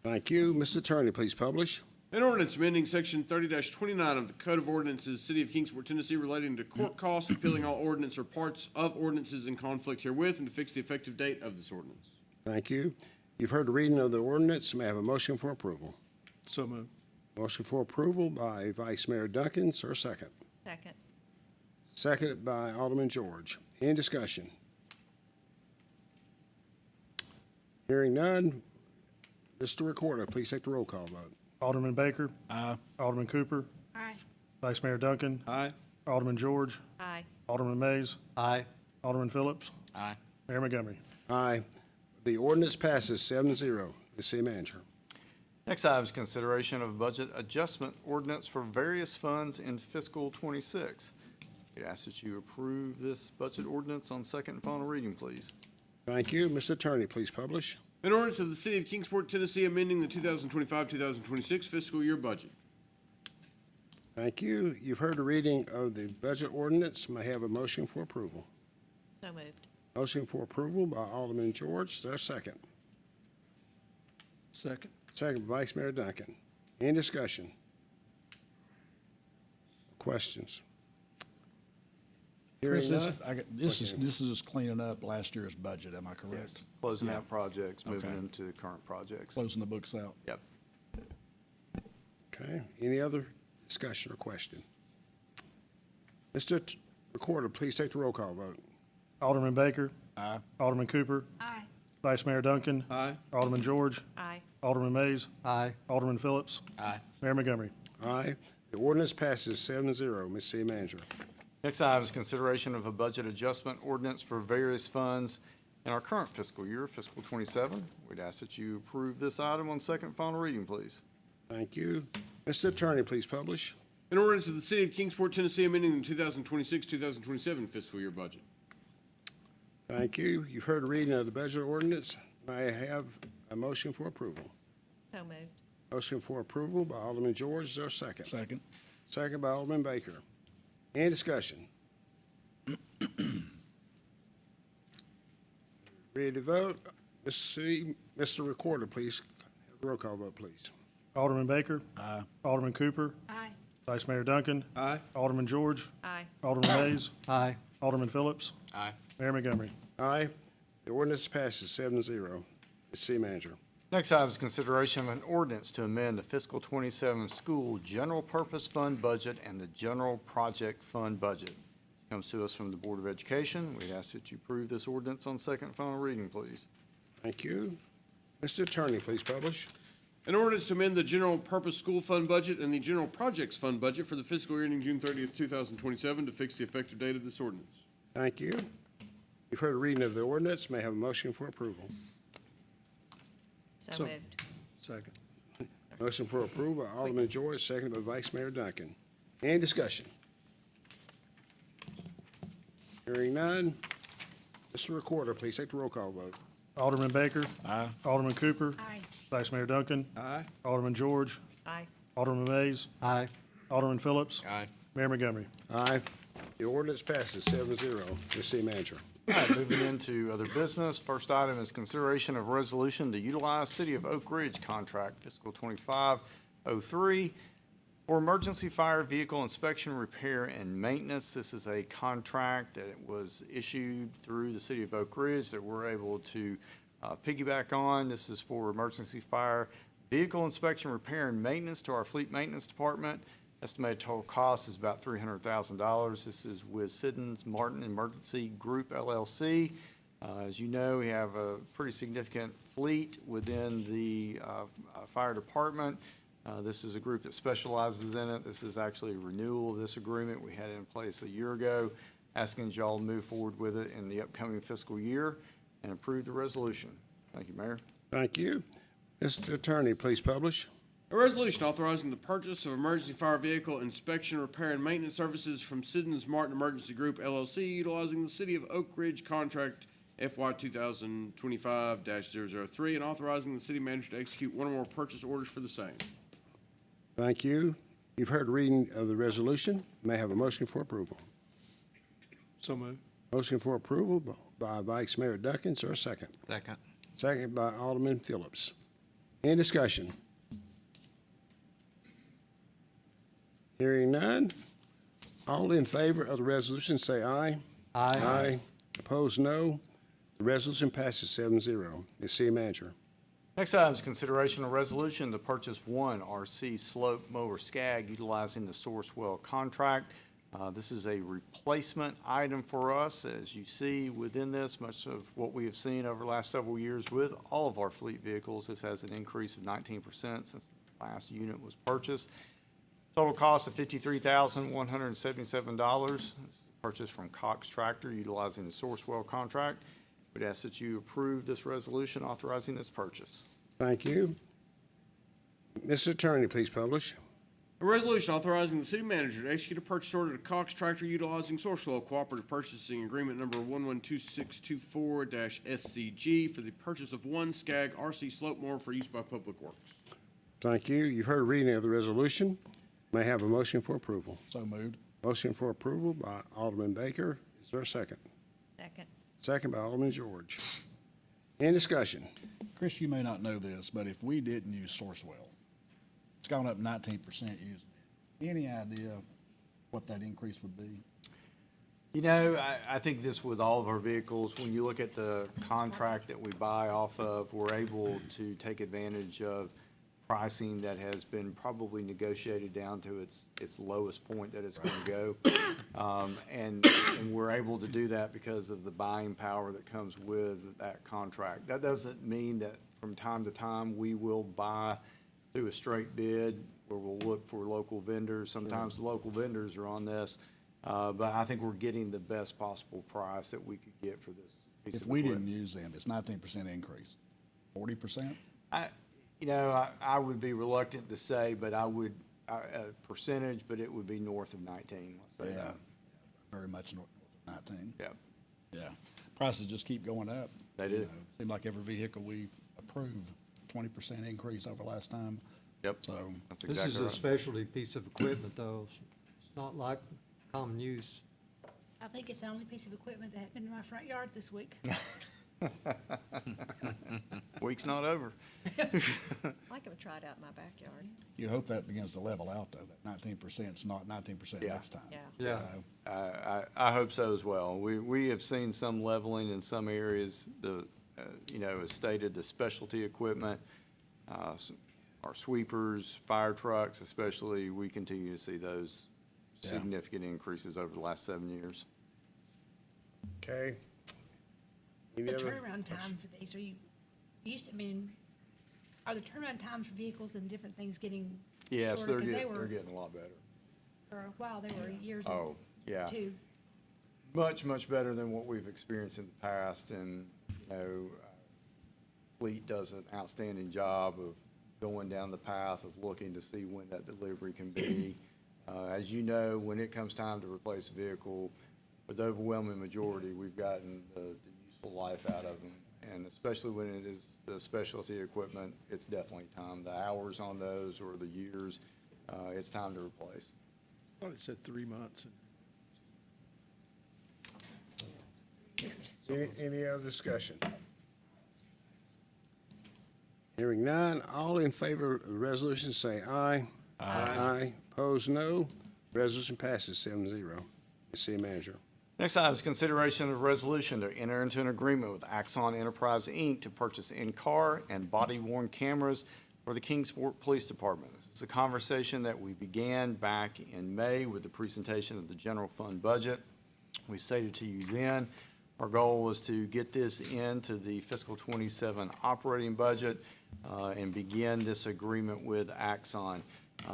Thank you. Mr. Attorney, please publish. An ordinance amending section 30-29 of the Code of Ordinances, City of Kingsport, Tennessee, relating to court costs, repealing all ordinance or parts of ordinances in conflict herewith, and to fix the effective date of this ordinance. Thank you. You've heard the reading of the ordinance. May I have a motion for approval? So moved. Motion for approval by Vice Mayor Duncan. Sir, second. Second. Seconded by Alderman George. Any discussion? Hearing none. Mr. Recorder, please take the roll call vote. Alderman Baker. Aye. Alderman Cooper. Aye. Vice Mayor Duncan. Aye. Alderman George. Aye. Alderman Mays. Aye. Alderman Phillips. Aye. Mayor Montgomery. Aye. The ordinance passes 7-0. The city manager. Next item is consideration of budget adjustment ordinance for various funds in fiscal '26. We ask that you approve this budget ordinance on second and final reading, please. Thank you. Mr. Attorney, please publish. An ordinance of the City of Kingsport, Tennessee, amending the 2025-2026 fiscal year budget. Thank you. You've heard the reading of the budget ordinance. May I have a motion for approval? So moved. Motion for approval by Alderman George. Is there a second? Second. Second by Vice Mayor Duncan. Any discussion? Questions? Chris, Hearing this none. is just cleaning up last year's budget, am I correct? Closing Yeah. out projects, moving Okay. into current projects. Closing the books out. Yep. Okay. Any other discussion or question? Mr. Recorder, please take the roll call vote. Alderman Baker. Aye. Alderman Cooper. Aye. Vice Mayor Duncan. Aye. Alderman George. Aye. Alderman Mays. Aye. Alderman Phillips. Aye. Mayor Montgomery. Aye. The ordinance passes 7-0. Ms. City Manager. Next item is consideration of a budget adjustment ordinance for various funds in our current fiscal year, fiscal 27. We'd ask that you approve this item on second and final reading, please. Thank you. Mr. Attorney, please publish. An ordinance of the City of Kingsport, Tennessee, amending the 2026-2027 fiscal year budget. Thank you. You've heard the reading of the budget ordinance. May I have a motion for approval? So moved. Motion for approval by Alderman George. Is there a second? Second. Second by Alderman Baker. Any discussion? Ready to vote? Mr. Recorder, please. Roll call vote, please. Alderman Baker. Aye. Alderman Cooper. Aye. Vice Mayor Duncan. Aye. Alderman George. Aye. Alderman Hayes. Aye. Alderman Phillips. Aye. Mayor Montgomery. Aye. The ordinance passes 7-0. The city manager. Next item is consideration of an ordinance to amend the fiscal 27 school general purpose fund budget and the general project fund budget. This comes to us from the Board of Education. We'd ask that you approve this ordinance on second and final reading, please. Thank you. Mr. Attorney, please publish. An ordinance to amend the general purpose school fund budget and the general projects fund budget for the fiscal year ending June 30th, 2027 to fix the effective date of this ordinance. Thank you. You've heard a reading of the ordinance. May I have a motion for approval? So moved. Second. Motion for approval by Alderman George, seconded by Vice Mayor Duncan. Any discussion? Hearing none. Mr. Recorder, please take the roll call vote. Alderman Baker. Aye. Alderman Cooper. Aye. Vice Mayor Duncan. Aye. Alderman George. Aye. Alderman Mays. Aye. Alderman Phillips. Aye. Mayor Montgomery. Aye. The ordinance passes 7-0. The city manager. All right, moving into other business. First item is consideration of resolution to utilize City of Oak Ridge contract fiscal 2503 for emergency fire vehicle inspection, repair, and maintenance. This is a contract that was issued through the City of Oak Ridge that we're able to piggyback on. This is for emergency fire vehicle inspection, repair, and maintenance to our fleet maintenance department. Estimated total cost is about $300,000. This is with Siddons Martin Emergency Group LLC. As you know, we have a pretty significant fleet within the fire department. This is a group that specializes in it. This is actually a renewal of this agreement. We had it in place a year ago, asking y'all to move forward with it in the upcoming fiscal year and approve the resolution. Thank you, Mayor. Thank you. Mr. Attorney, please publish. A resolution authorizing the purchase of emergency fire vehicle inspection, repair, and maintenance services from Siddons Martin Emergency Group LLC, utilizing the City of Oak Ridge contract FY 2025-003, and authorizing the city manager to execute one or more purchase orders for the same. Thank you. You've heard the reading of the resolution. May I have a motion for approval? So moved. Motion for approval by Vice Mayor Duncan. Is there a second? Second. Second by Alderman Phillips. Any discussion? Hearing none. All in favor of the resolution, say aye. Aye. Aye. Opposed, no. The resolution passes 7-0. The city manager. Next item is consideration of resolution to purchase one RC slope mower Skag utilizing the Sourcewell contract. This is a replacement item for us. As you see within this, much of what we have seen over the last several years with all of our fleet vehicles, this has an increase of 19% since the last unit was purchased. Total cost of $53,177. This is purchased from Cox Tractor utilizing the Sourcewell contract. We'd ask that you approve this resolution authorizing this purchase. Thank you. Mr. Attorney, please publish. A resolution authorizing the city manager to execute a purchase order to Cox Tractor utilizing Sourcewell Cooperative Purchasing Agreement number 112624-SCG for the purchase of one Skag RC slope mower for use by Public Works. Thank you. You've heard a reading of the resolution. May I have a motion for approval? So moved. Motion for approval by Alderman Baker. Is there a second? Second. Second by Alderman George. Any discussion? Chris, you may not know this, but if we didn't use Sourcewell, it's gone up 19% using it. Any idea what that increase would be? You know, I think this with all of our vehicles, when you look at the contract that we buy off of, we're able to take advantage of pricing that has been probably negotiated down to its lowest point that it's going to go. And we're able to do that because of the buying power that comes with that contract. That doesn't mean that from time to time we will buy through a straight bid where we'll look for local vendors. Sometimes the local vendors are on this But I think we're getting the best possible price that we could get for this piece If of we equipment. didn't use them, it's 19% increase. 40%? I would be reluctant to say, but I would, a percentage, but it would be north of 19, let's say Yeah. that. Very much north of 19. Yep. Yeah. Prices just keep going up. They do. Seems like every vehicle we approve, 20% increase over last time. Yep. So. That's This exactly is a right. specialty piece of equipment, though. It's not like common use. I think it's the only piece of equipment that happened in my front yard this week. Week's not over. I could have tried out in my backyard. You hope that begins to level out, though, that 19% is not 19% Yeah. next time. Yeah. Yeah. I hope so as well. We have seen some leveling in some areas. As stated, the specialty equipment, our sweepers, fire trucks especially, we continue to see those Yeah. significant increases over the last 7 years. Okay. Any The other turnaround time for these, are the turnaround times for vehicles and different things getting Yes, shorter? they're 'Cause they getting, were, they're getting a lot better. for a while, they were years Oh, yeah. too. Much, much better than what we've experienced in the past, and, Fleet does an outstanding job of going down the path of looking to see when that delivery can be. As you know, when it comes time to replace a vehicle, with the overwhelming majority, we've gotten the useful life out of them. And especially when it is the specialty equipment, it's definitely time. The hours on those or the years, it's time to replace. I thought it said 3 months. Any other discussion? Hearing none, all in favor of the resolution say aye. Aye. Opposed, no. Resolution passes 7-0. City Manager. Next item is consideration of resolution to enter into an agreement with Axon Enterprise, Inc. to purchase in-car and body-worn cameras for the Kingsport Police Department. This is a conversation that we began back in May with the presentation of the general fund budget. We stated to you then, our goal was to get this into the fiscal '27 operating budget and begin this agreement with Axon.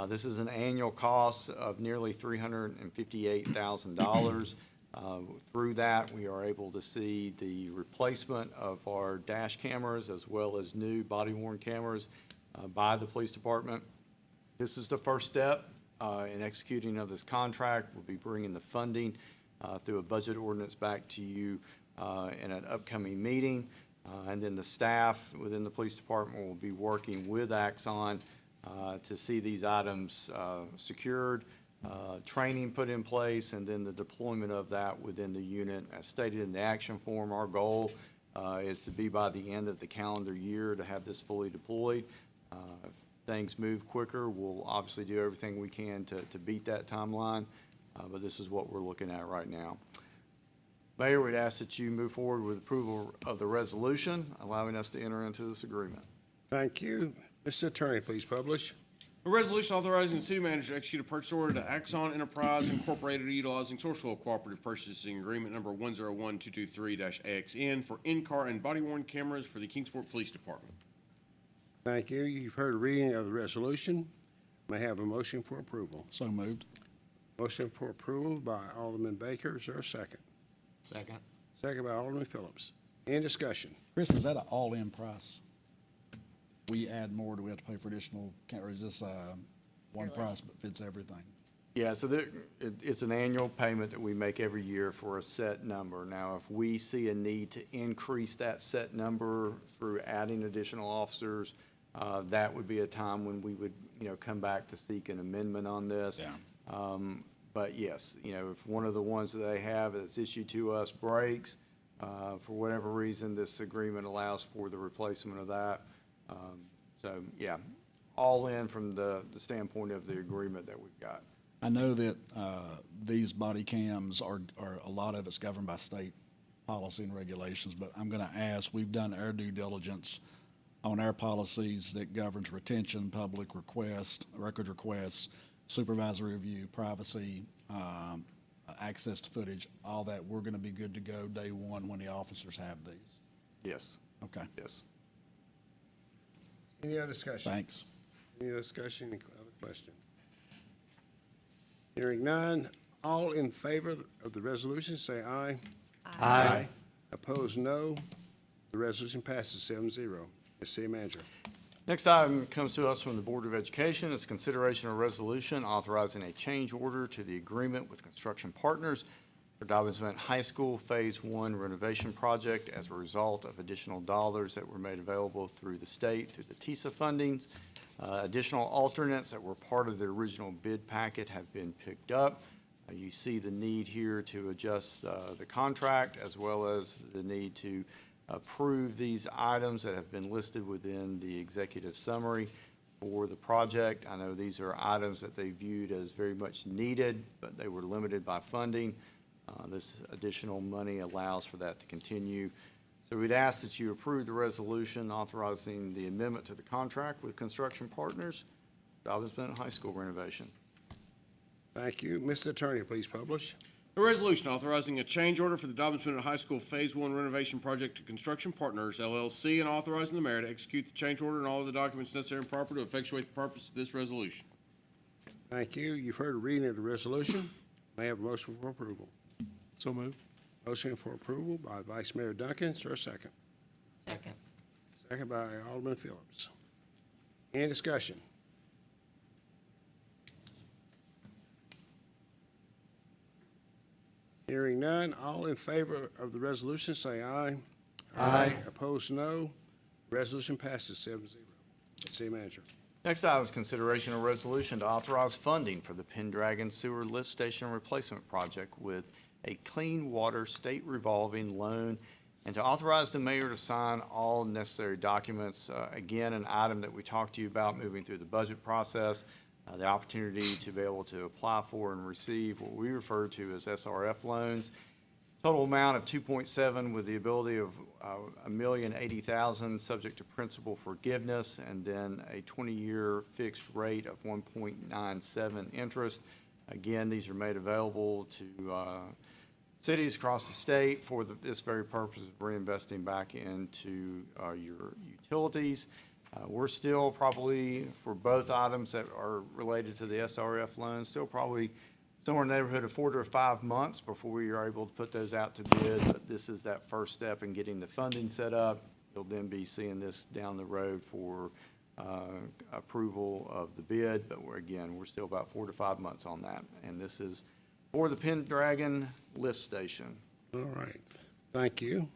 This is an annual cost of nearly $358,000. Through that, we are able to see the replacement of our dash cameras as well as new body-worn cameras by the police department. This is the first step in executing of this contract. We'll be bringing the funding through a budget ordinance back to you in an upcoming meeting. And then the staff within the police department will be working with Axon to see these items secured, training put in place, and then the deployment of that within the unit. As stated in the action form, our goal is to be by the end of the calendar year to have this fully deployed. If things move quicker, we'll obviously do everything we can to beat that timeline, but this is what we're looking at right now. Mayor, we'd ask that you move forward with approval of the resolution, allowing us to enter into this agreement. Thank you. Mr. Attorney, please publish. A resolution authorizing the city manager to execute a purchase order to Axon Enterprise Incorporated utilizing Sourcewell Cooperative Purchasing Agreement number 101223-AXN for in-car and body-worn cameras for the Kingsport Police Department. Thank you. You've heard a reading of the resolution. May I have a motion for approval? So moved. Motion for approval by Alderman Baker. Is there a second? Second. Second by Alderman Phillips. Any discussion? Chris, is that an all-in price? We add more, do we have to pay for additional, or is this one price but fits everything? Yeah, so it's an annual payment that we make every year for a set number. Now, if we see a need to increase that set number through adding additional officers, that would be a time when we would, come back to seek an amendment on this. Yeah. But yes, if one of the ones that they have that's issued to us breaks, for whatever reason, this agreement allows for the replacement of that. So, yeah, all in from the standpoint of the agreement that we've got. I know that these body cams are a lot of it's governed by state policy and regulations, but I'm going to ask, we've done our due diligence on our policies that governs retention, public request, record requests, supervisory review, privacy, access to footage, all that. We're going to be good to go day one when the officers have these. Yes. Okay. Yes. Any other discussion? Thanks. Any other discussion? Any other question? Hearing none, All in favor of the resolution, say aye. Aye. Opposed, no. The resolution passes 7-0. Ms. City Manager. Next item comes to us from the Board of Education. It's consideration of resolution authorizing a change order to the agreement with construction partners for Dobbins Bennett High School Phase 1 renovation project as a result of additional dollars that were made available through the state through the TISA fundings. Additional alternates that were part of the original bid packet have been picked up. You see the need here to adjust the contract as well as the need to approve these items that have been listed within the executive summary for the project. I know these are items that they viewed as very much needed, but they were limited by funding. This additional money allows for that to continue. So we'd ask that you approve the resolution authorizing the amendment to the contract with construction partners, Dobbins Bennett High School renovation. Thank you. Mr. Attorney, please publish. A resolution authorizing a change order for the Dobbins Bennett High School Phase 1 renovation project to Construction Partners, LLC, and authorizing the mayor to execute the change order and all of the documents necessary and proper to effectuate the purpose of this resolution. Thank you. You've heard the reading of the resolution. May I have a motion for approval? So moved. Motion for approval by Vice Mayor Duncan. Is there a second? Second. Second by Alderman Phillips. Any discussion? Hearing none, all in favor of the resolution, say aye. Aye. Opposed, no. Resolution passes 7-0. City Manager. Next item is consideration of resolution to authorize funding for the Pendragon Sewer Lift Station Replacement Project with a Clean Water State Revolving Loan and to authorize the mayor to sign all necessary documents. Again, an item that we talked to you about moving through the budget process, the opportunity to be able to apply for and receive what we refer to as SRF loans. Total amount of 2.7 with the ability of $1,080,000 subject to principal forgiveness, and then a 20-year fixed rate of 1.97 interest. Again, these are made available to cities across the state for this very purpose of reinvesting back into your utilities. We're still probably, for both items that are related to the SRF loans, still probably somewhere in the neighborhood of 4 to 5 months before we are able to put those out to bid. But this is that first step in getting the funding set up. You'll then be seeing this down the road for approval of the bid. But we're still about 4 to 5 months on that. And this is for the Pendragon Lift Station. All right. Thank you.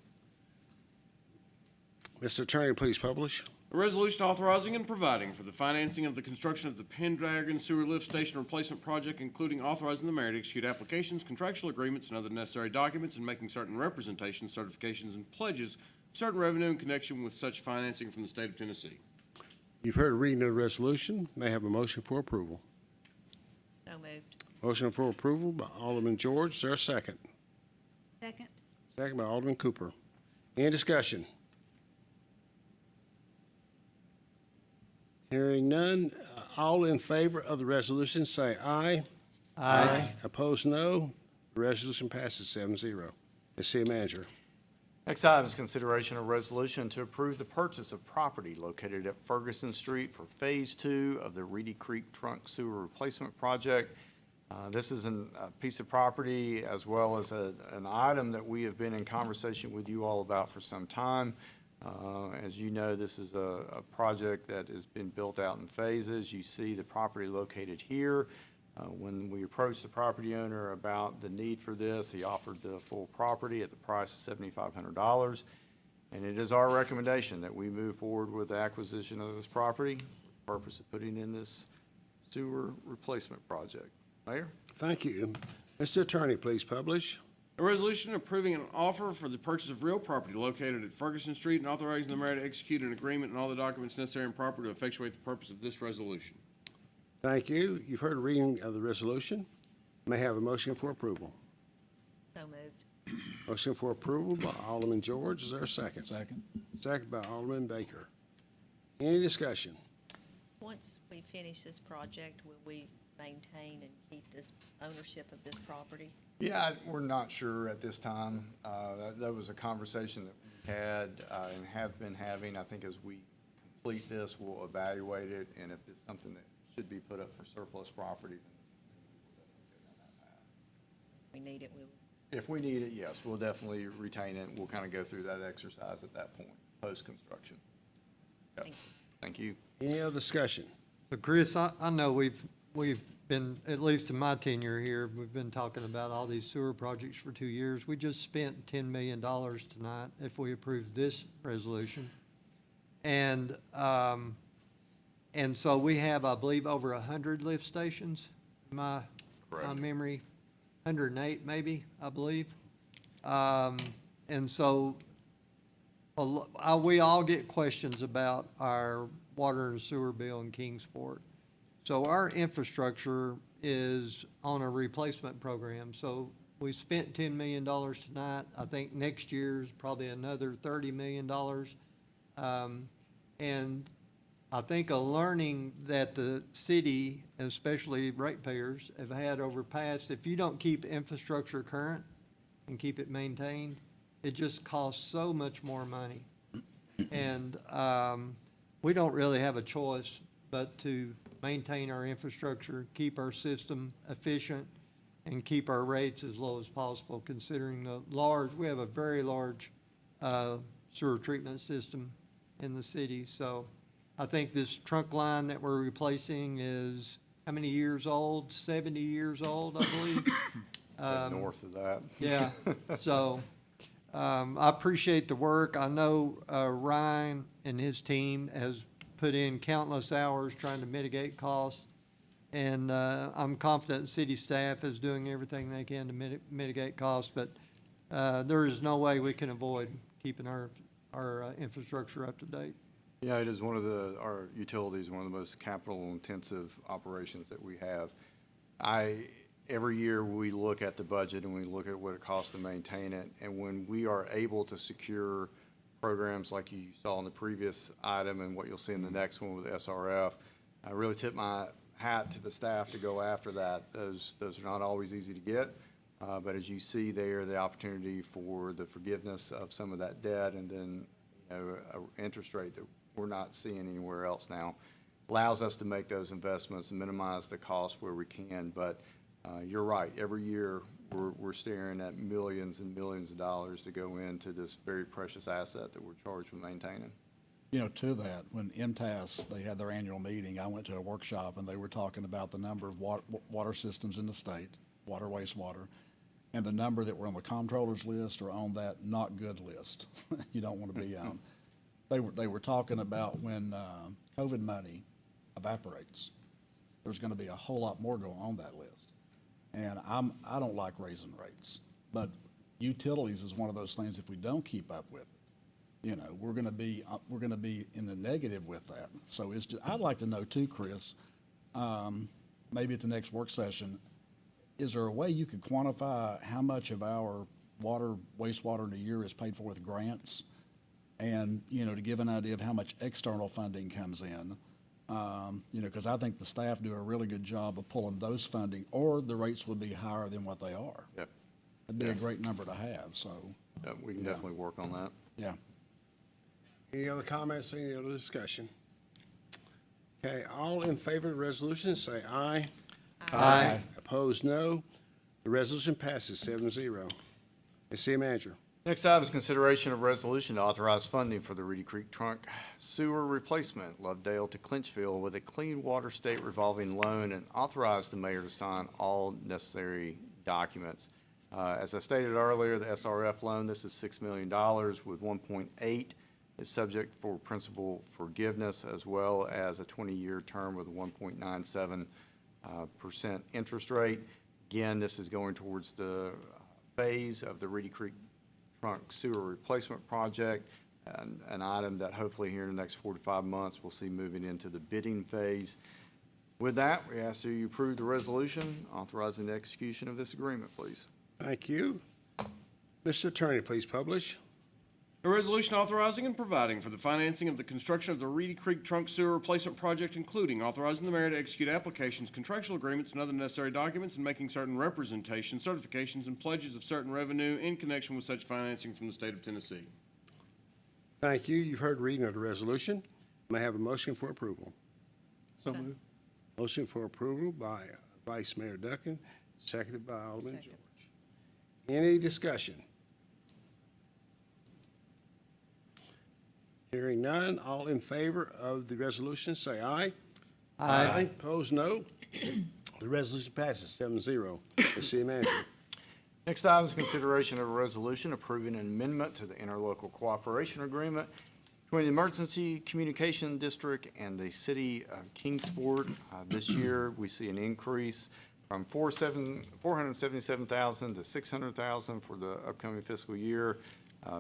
Mr. Attorney, please publish. A resolution authorizing and providing for the financing of the construction of the Pendragon Sewer Lift Station Replacement Project, including authorizing the mayor to execute applications, contractual agreements, and other necessary documents, and making certain representations, certifications, and pledges of certain revenue in connection with such financing from the state of Tennessee. You've heard a reading of the resolution. May I have a motion for approval? So moved. Motion for approval by Alderman George. Is there a second? Second. Second by Alderman Cooper. Any discussion? Hearing none, all in favor of the resolution, say aye. Aye. Opposed, no. The resolution passes 7-0. Ms. City Manager. Next item is consideration of resolution to approve the purchase of property located at Ferguson Street for Phase 2 of the Reedy Creek Trunk Sewer Replacement Project. This is a piece of property as well as an item that we have been in conversation with you all about for some time. As you know, this is a project that has been built out in phases. You see the property located here. When we approached the property owner about the need for this, he offered the full property at the price of $7,500. And it is our recommendation that we move forward with the acquisition of this property for the purpose of putting in this sewer replacement project. Mayor? Thank you. Mr. Attorney, please publish. A resolution approving an offer for the purchase of real property located at Ferguson Street and authorizing the mayor to execute an agreement and all the documents necessary and proper to effectuate the purpose of this resolution. Thank you. You've heard a reading of the resolution. May I have a motion for approval? So moved. Motion for approval by Alderman George. Is there a second? Second. Second by Alderman Baker. Any discussion? Once we finish this project, will we maintain and keep this ownership of this property? Yeah, we're not sure at this time. That was a conversation that we had and have been having. I think as we complete this, we'll evaluate it, and if it's something that should be put up for surplus property, then we'll definitely go down that path. we need it, we will. If we need it, yes, we'll definitely retain it. We'll kind of go through that exercise at that point, post-construction. Yep. Thank you. Any other discussion? So Chris, I know we've been, at least in my tenure here, we've been talking about all these sewer projects for 2 years. We just spent $10 million tonight if we approve this resolution. And so we have, I believe, over 100 lift stations, my memory, 108 maybe, I believe. And so we all get questions about our water and sewer bill in Kingsport. So our infrastructure is on a replacement program. So we spent $10 million tonight. I think next year's probably another $30 million. And I think a learning that the city, especially ratepayers, have had over past, if you don't keep infrastructure current and keep it maintained, it just costs so much more money. And we don't really have a choice but to maintain our infrastructure, keep our system efficient, and keep our rates as low as possible, considering we have a very large sewer treatment system in the city. So I think this trunk line that we're replacing is how many years old? 70 years old, I believe. North of that. Yeah, so I appreciate the work. I know Ryan and his team has put in countless hours trying to mitigate costs, and I'm confident city staff is doing everything they can to mitigate costs, but there is no way we can avoid keeping our infrastructure up to date. You know, it is our utilities, one of the most capital-intensive operations that we have. Every year we look at the budget and we look at what it costs to maintain it, and when we are able to secure programs like you saw in the previous item and what you'll see in the next one with SRF, I really tip my hat to the staff to go after that. Those are not always easy to get, but as you see there, the opportunity for the forgiveness of some of that debt and then an interest rate that we're not seeing anywhere else now allows us to make those investments and minimize the cost where we can. But you're right, every year we're staring at millions and millions of dollars to go into this very precious asset that we're charged with maintaining. You know, to that, when MTAS, they had their annual meeting, I went to a workshop and they were talking about the number of water systems in the state, water, wastewater, and the number that were on the comptroller's list or on that not good list you don't want to be on. They were talking about when COVID money evaporates, there's going to be a whole lot more going on that list. And I don't like raising rates, but utilities is one of those things. If we don't keep up with it, we're going to be in the negative with that. So I'd like to know too, Chris, maybe at the next work session, is there a way you could quantify how much of our water, wastewater in a year is paid for with grants? And, to give an idea of how much external funding comes in, because I think the staff do a really good job of pulling those funding, or the rates would be higher than what they are. Yep. It'd be a great number to have, so. Yep, we can definitely work on that. Yeah. Any other comments, any other discussion? Okay, all in favor of the resolution, say aye. Aye. Opposed, no. The resolution passes 7-0. City Manager. Next item is consideration of resolution to authorize funding for the Reedy Creek Trunk Sewer Replacement, Lovedale to Clinchville, with a Clean Water State revolving loan, and authorize the mayor to sign all necessary documents. As I stated earlier, the SRF loan, this is $6 million with 1.8 is subject for principal forgiveness, as well as a 20-year term with a 1.97% interest rate. Again, this is going towards the phase of the Reedy Creek Trunk Sewer Replacement Project, and an item that hopefully here in the next 4 to 5 months we'll see moving into the bidding phase. With that, we ask that you approve the resolution authorizing the execution of this agreement, please. Thank you. Mr. Attorney, please publish. A resolution authorizing and providing for the financing of the construction of the Reedy Creek Trunk Sewer Replacement Project, including authorizing the mayor to execute applications, contractual agreements, and other necessary documents, and making certain representations, certifications, and pledges of certain revenue in connection with such financing from the state of Tennessee. Thank you. You've heard reading of the resolution. May I have a motion for approval? So moved. Motion for approval by Vice Mayor Duncan, seconded by Alderman George. Any discussion? Hearing none, all in favor of the resolution, say aye. Aye. Opposed, no. The resolution passes 7-0. The city manager. Next item is consideration of a resolution approving an amendment to the interlocal cooperation agreement between the Emergency Communication District and the City of Kingsport. This year, we see an increase from $477,000 to $600,000 for the upcoming fiscal year.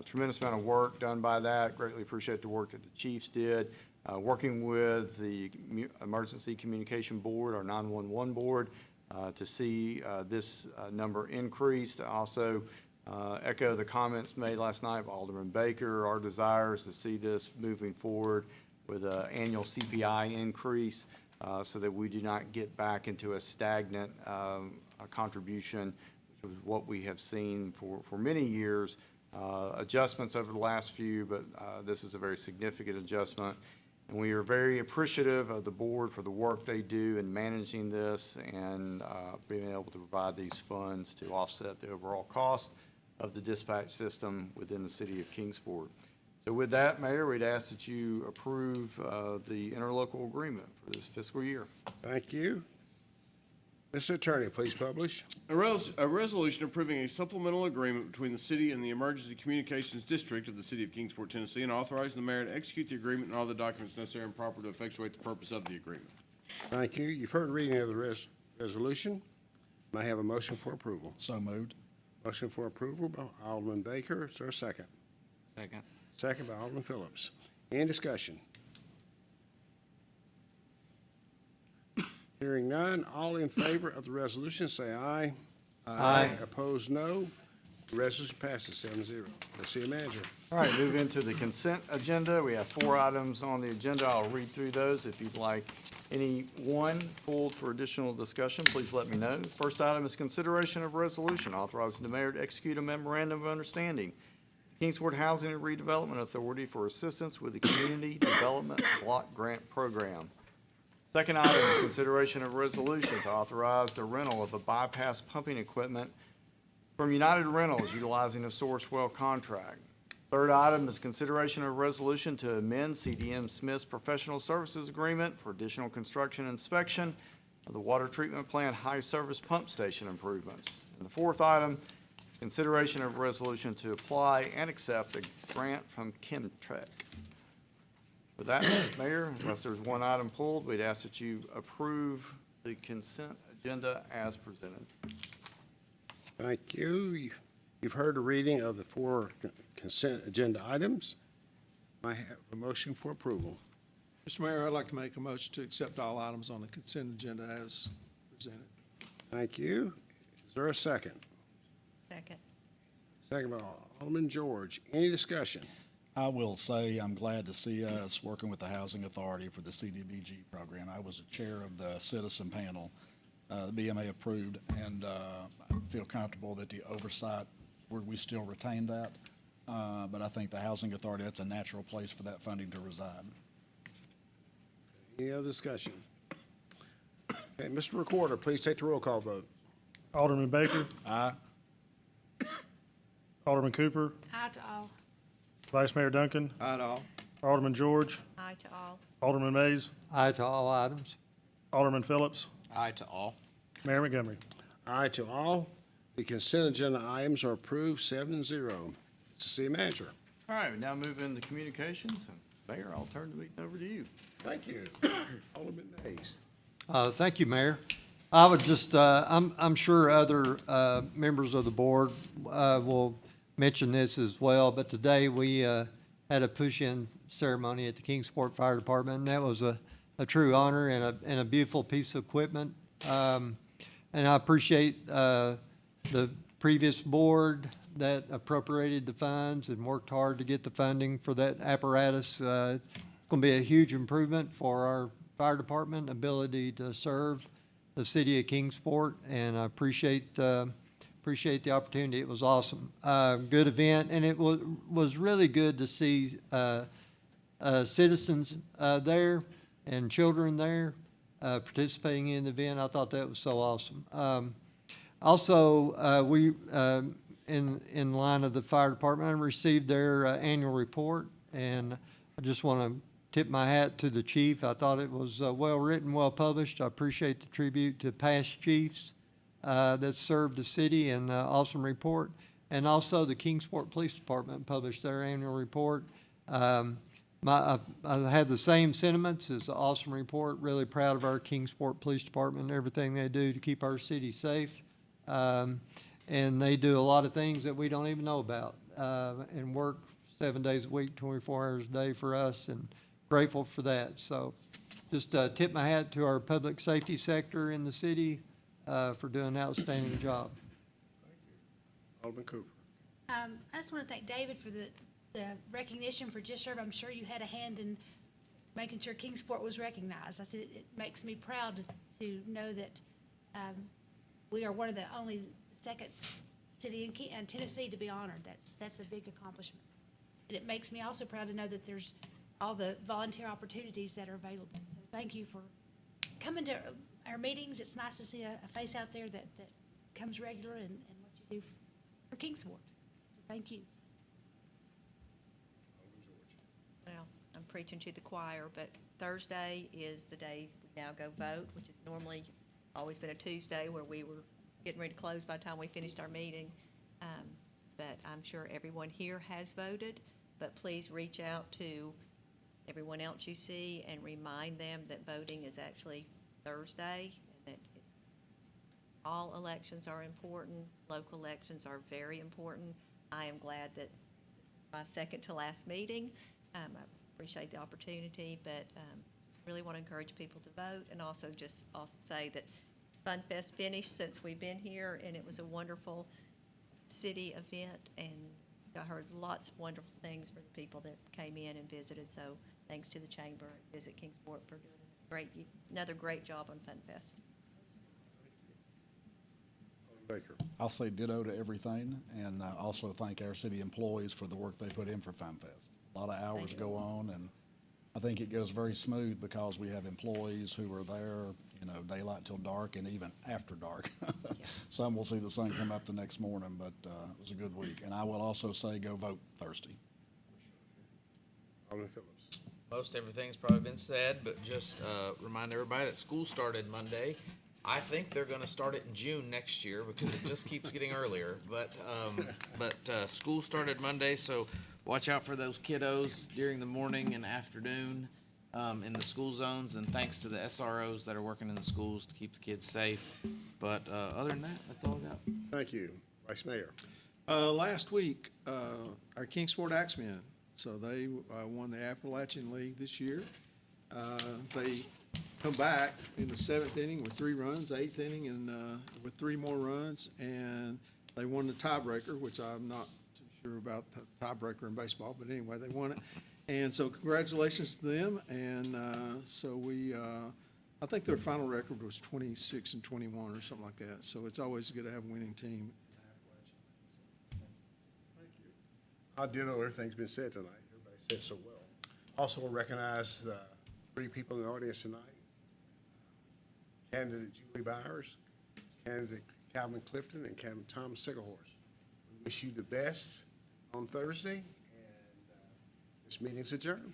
Tremendous amount of work done by that. Greatly appreciate the work that the chiefs did. Working with the Emergency Communication Board, our 911 board, to see this number increased. Also, echo the comments made last night by Alderman Baker. Our desire is to see this moving forward with an annual CPI increase so that we do not get back into a stagnant contribution, which was what we have seen for many years. Adjustments over the last few, but this is a very significant adjustment. And we are very appreciative of the board for the work they do in managing this and being able to provide these funds to offset the overall cost of the dispatch system within the city of Kingsport. So with that, Mayor, we'd ask that you approve the interlocal agreement for this fiscal year. Thank you. Mr. Attorney, please publish. A resolution approving a supplemental agreement between the city and the Emergency Communications District of the City of Kingsport, Tennessee, and authorizing the mayor to execute the agreement and all the documents necessary and proper to effectuate the purpose of the agreement. Thank you. You've heard the reading of the resolution. May I have a motion for approval? So moved. Motion for approval by Alderman Baker. Is there a second? Second. Second by Alderman Phillips. Any discussion? Hearing none, all in favor of the resolution, say aye. Aye. Opposed, no. The resolution passes 7-0. The city manager. All right, move into the consent agenda. We have 4 items on the agenda. I'll read through those. If you'd like any one pulled for additional discussion, please let me know. First item is consideration of resolution authorizing the mayor to execute a memorandum of understanding. Kingsport Housing and Redevelopment Authority for assistance with the Community Development Block Grant Program. Second item is consideration of resolution to authorize the rental of a bypass pumping equipment from United Rentals utilizing a Sourcewell contract. Third item is consideration of resolution to amend CDM Smith's professional services agreement for additional construction inspection of the water treatment plant high service pump station improvements. And the fourth item is consideration of resolution to apply and accept a grant from Chemtrek. With that, Mayor, unless there's one item pulled, we'd ask that you approve the consent agenda as presented. Thank you. You've heard the reading of the 4 consent agenda items. May I have a motion for approval? Mr. Mayor, I'd like to make a motion to accept all items on the consent agenda as presented. Thank you. Is there a second? Second. Second by Alderman George. Any discussion? I will say I'm glad to see us working with the Housing Authority for the CDBG program. I was a chair of the citizen panel the BMA approved, and I feel comfortable that the oversight, where we still retain that, but I think the Housing Authority, that's a natural place for that funding to reside. Any other discussion? Okay, Mr. Recorder, please take the roll call vote. Alderman Baker. Aye. Alderman Cooper. Aye to all. Vice Mayor Duncan. Aye to all. Alderman George. Aye to all. Alderman Mays. Aye to all items. Alderman Phillips. Aye to all. Mayor Montgomery. Aye to all. The consent agenda items are approved 7-0. Mr. City Manager. All right, we now move into communications, and Mayor, I'll turn the meeting over to you. Thank you. Alderman Mays. Thank you, Mayor. I would just, I'm sure other members of the board will mention this as well, but today we had a push-in ceremony at the Kingsport Fire Department, and that was a true honor and a beautiful piece of equipment. And I appreciate the previous board that appropriated the funds and worked hard to get the funding for that apparatus. It's going to be a huge improvement for our fire department ability to serve the city of Kingsport, and I appreciate the opportunity. It was awesome. Good event, and it was really good to see citizens there and children there participating in the event. I thought that was so awesome. Also, we in line of the fire department. I received their annual report, and I just want to tip my hat to the chief. I thought it was well-written, well-published. I appreciate the tribute to past chiefs that served the city, and awesome report. And also, the Kingsport Police Department published their annual report. I have the same sentiments. It's an awesome report. Really proud of our Kingsport Police Department and everything they do to keep our city safe. And they do a lot of things that we don't even know about, and work 7 days a week, 24 hours a day for us, and grateful for that. So just tip my hat to our public safety sector in the city for doing an outstanding job. Alderman Cooper. I just want to thank David for the recognition for Just Serve. I'm sure you had a hand in making sure Kingsport was recognized. I said it makes me proud to know that we are one of the only second city in Tennessee to be honored. That's a big accomplishment. And it makes me also proud to know that there's all the volunteer opportunities that are available. So thank you for coming to our meetings. It's nice to see a face out there that comes regular and what you do for Kingsport. So thank you. Well, I'm preaching to the choir, but Thursday is the day we now go vote, which is normally always been a Tuesday where we were getting ready to close by the time we finished our meeting. But I'm sure everyone here has voted, but please reach out to everyone else you see and remind them that voting is actually Thursday, and that all elections are important. Local elections are very important. I am glad that this is my second to last meeting. I appreciate the opportunity, but really want to encourage people to vote, and also say that Fun Fest finished since we've been here, and it was a wonderful city event, and I heard lots of wonderful things for the people that came in and visited. So thanks to the Chamber and Visit Kingsport for doing another great job on Fun Fest. Baker. I'll say ditto to everything, and also thank our city employees for the work they put in for FanFest. A lot of hours go on, and I think it goes very smooth because we have employees who are there, daylight till dark and even after dark. Some will see the sun come up the next morning, but it was a good week. And I will also say go vote Thursday. Alderman Phillips. Most everything's probably been said, but just remind everybody that school started Monday. I think they're going to start it in June next year because it just keeps getting earlier. But school started Monday, so watch out for those kiddos during the morning and afternoon in the school zones. And thanks to the SROs that are working in the schools to keep the kids safe. But other than that, that's all I got. Thank you. Vice Mayor. Last week, our Kingsport Axemen, so they won the Appalachian League this year. They come back in the 7th inning with 3 runs, 8th inning and with 3 more runs, and they won the tiebreaker, which I'm not too sure about the tiebreaker in baseball, but anyway, they won it. And so congratulations to them, and so I think their final record was 26-21 or something like that, so it's always good to have a winning team. I ditto everything's been said tonight. Everybody said so well. Also recognize the 3 people in the audience tonight. Candidate Julie Byers, candidate Calvin Clifton, and candidate Tom Sigerhorse. We wish you the best on Thursday, and this meeting's adjourned.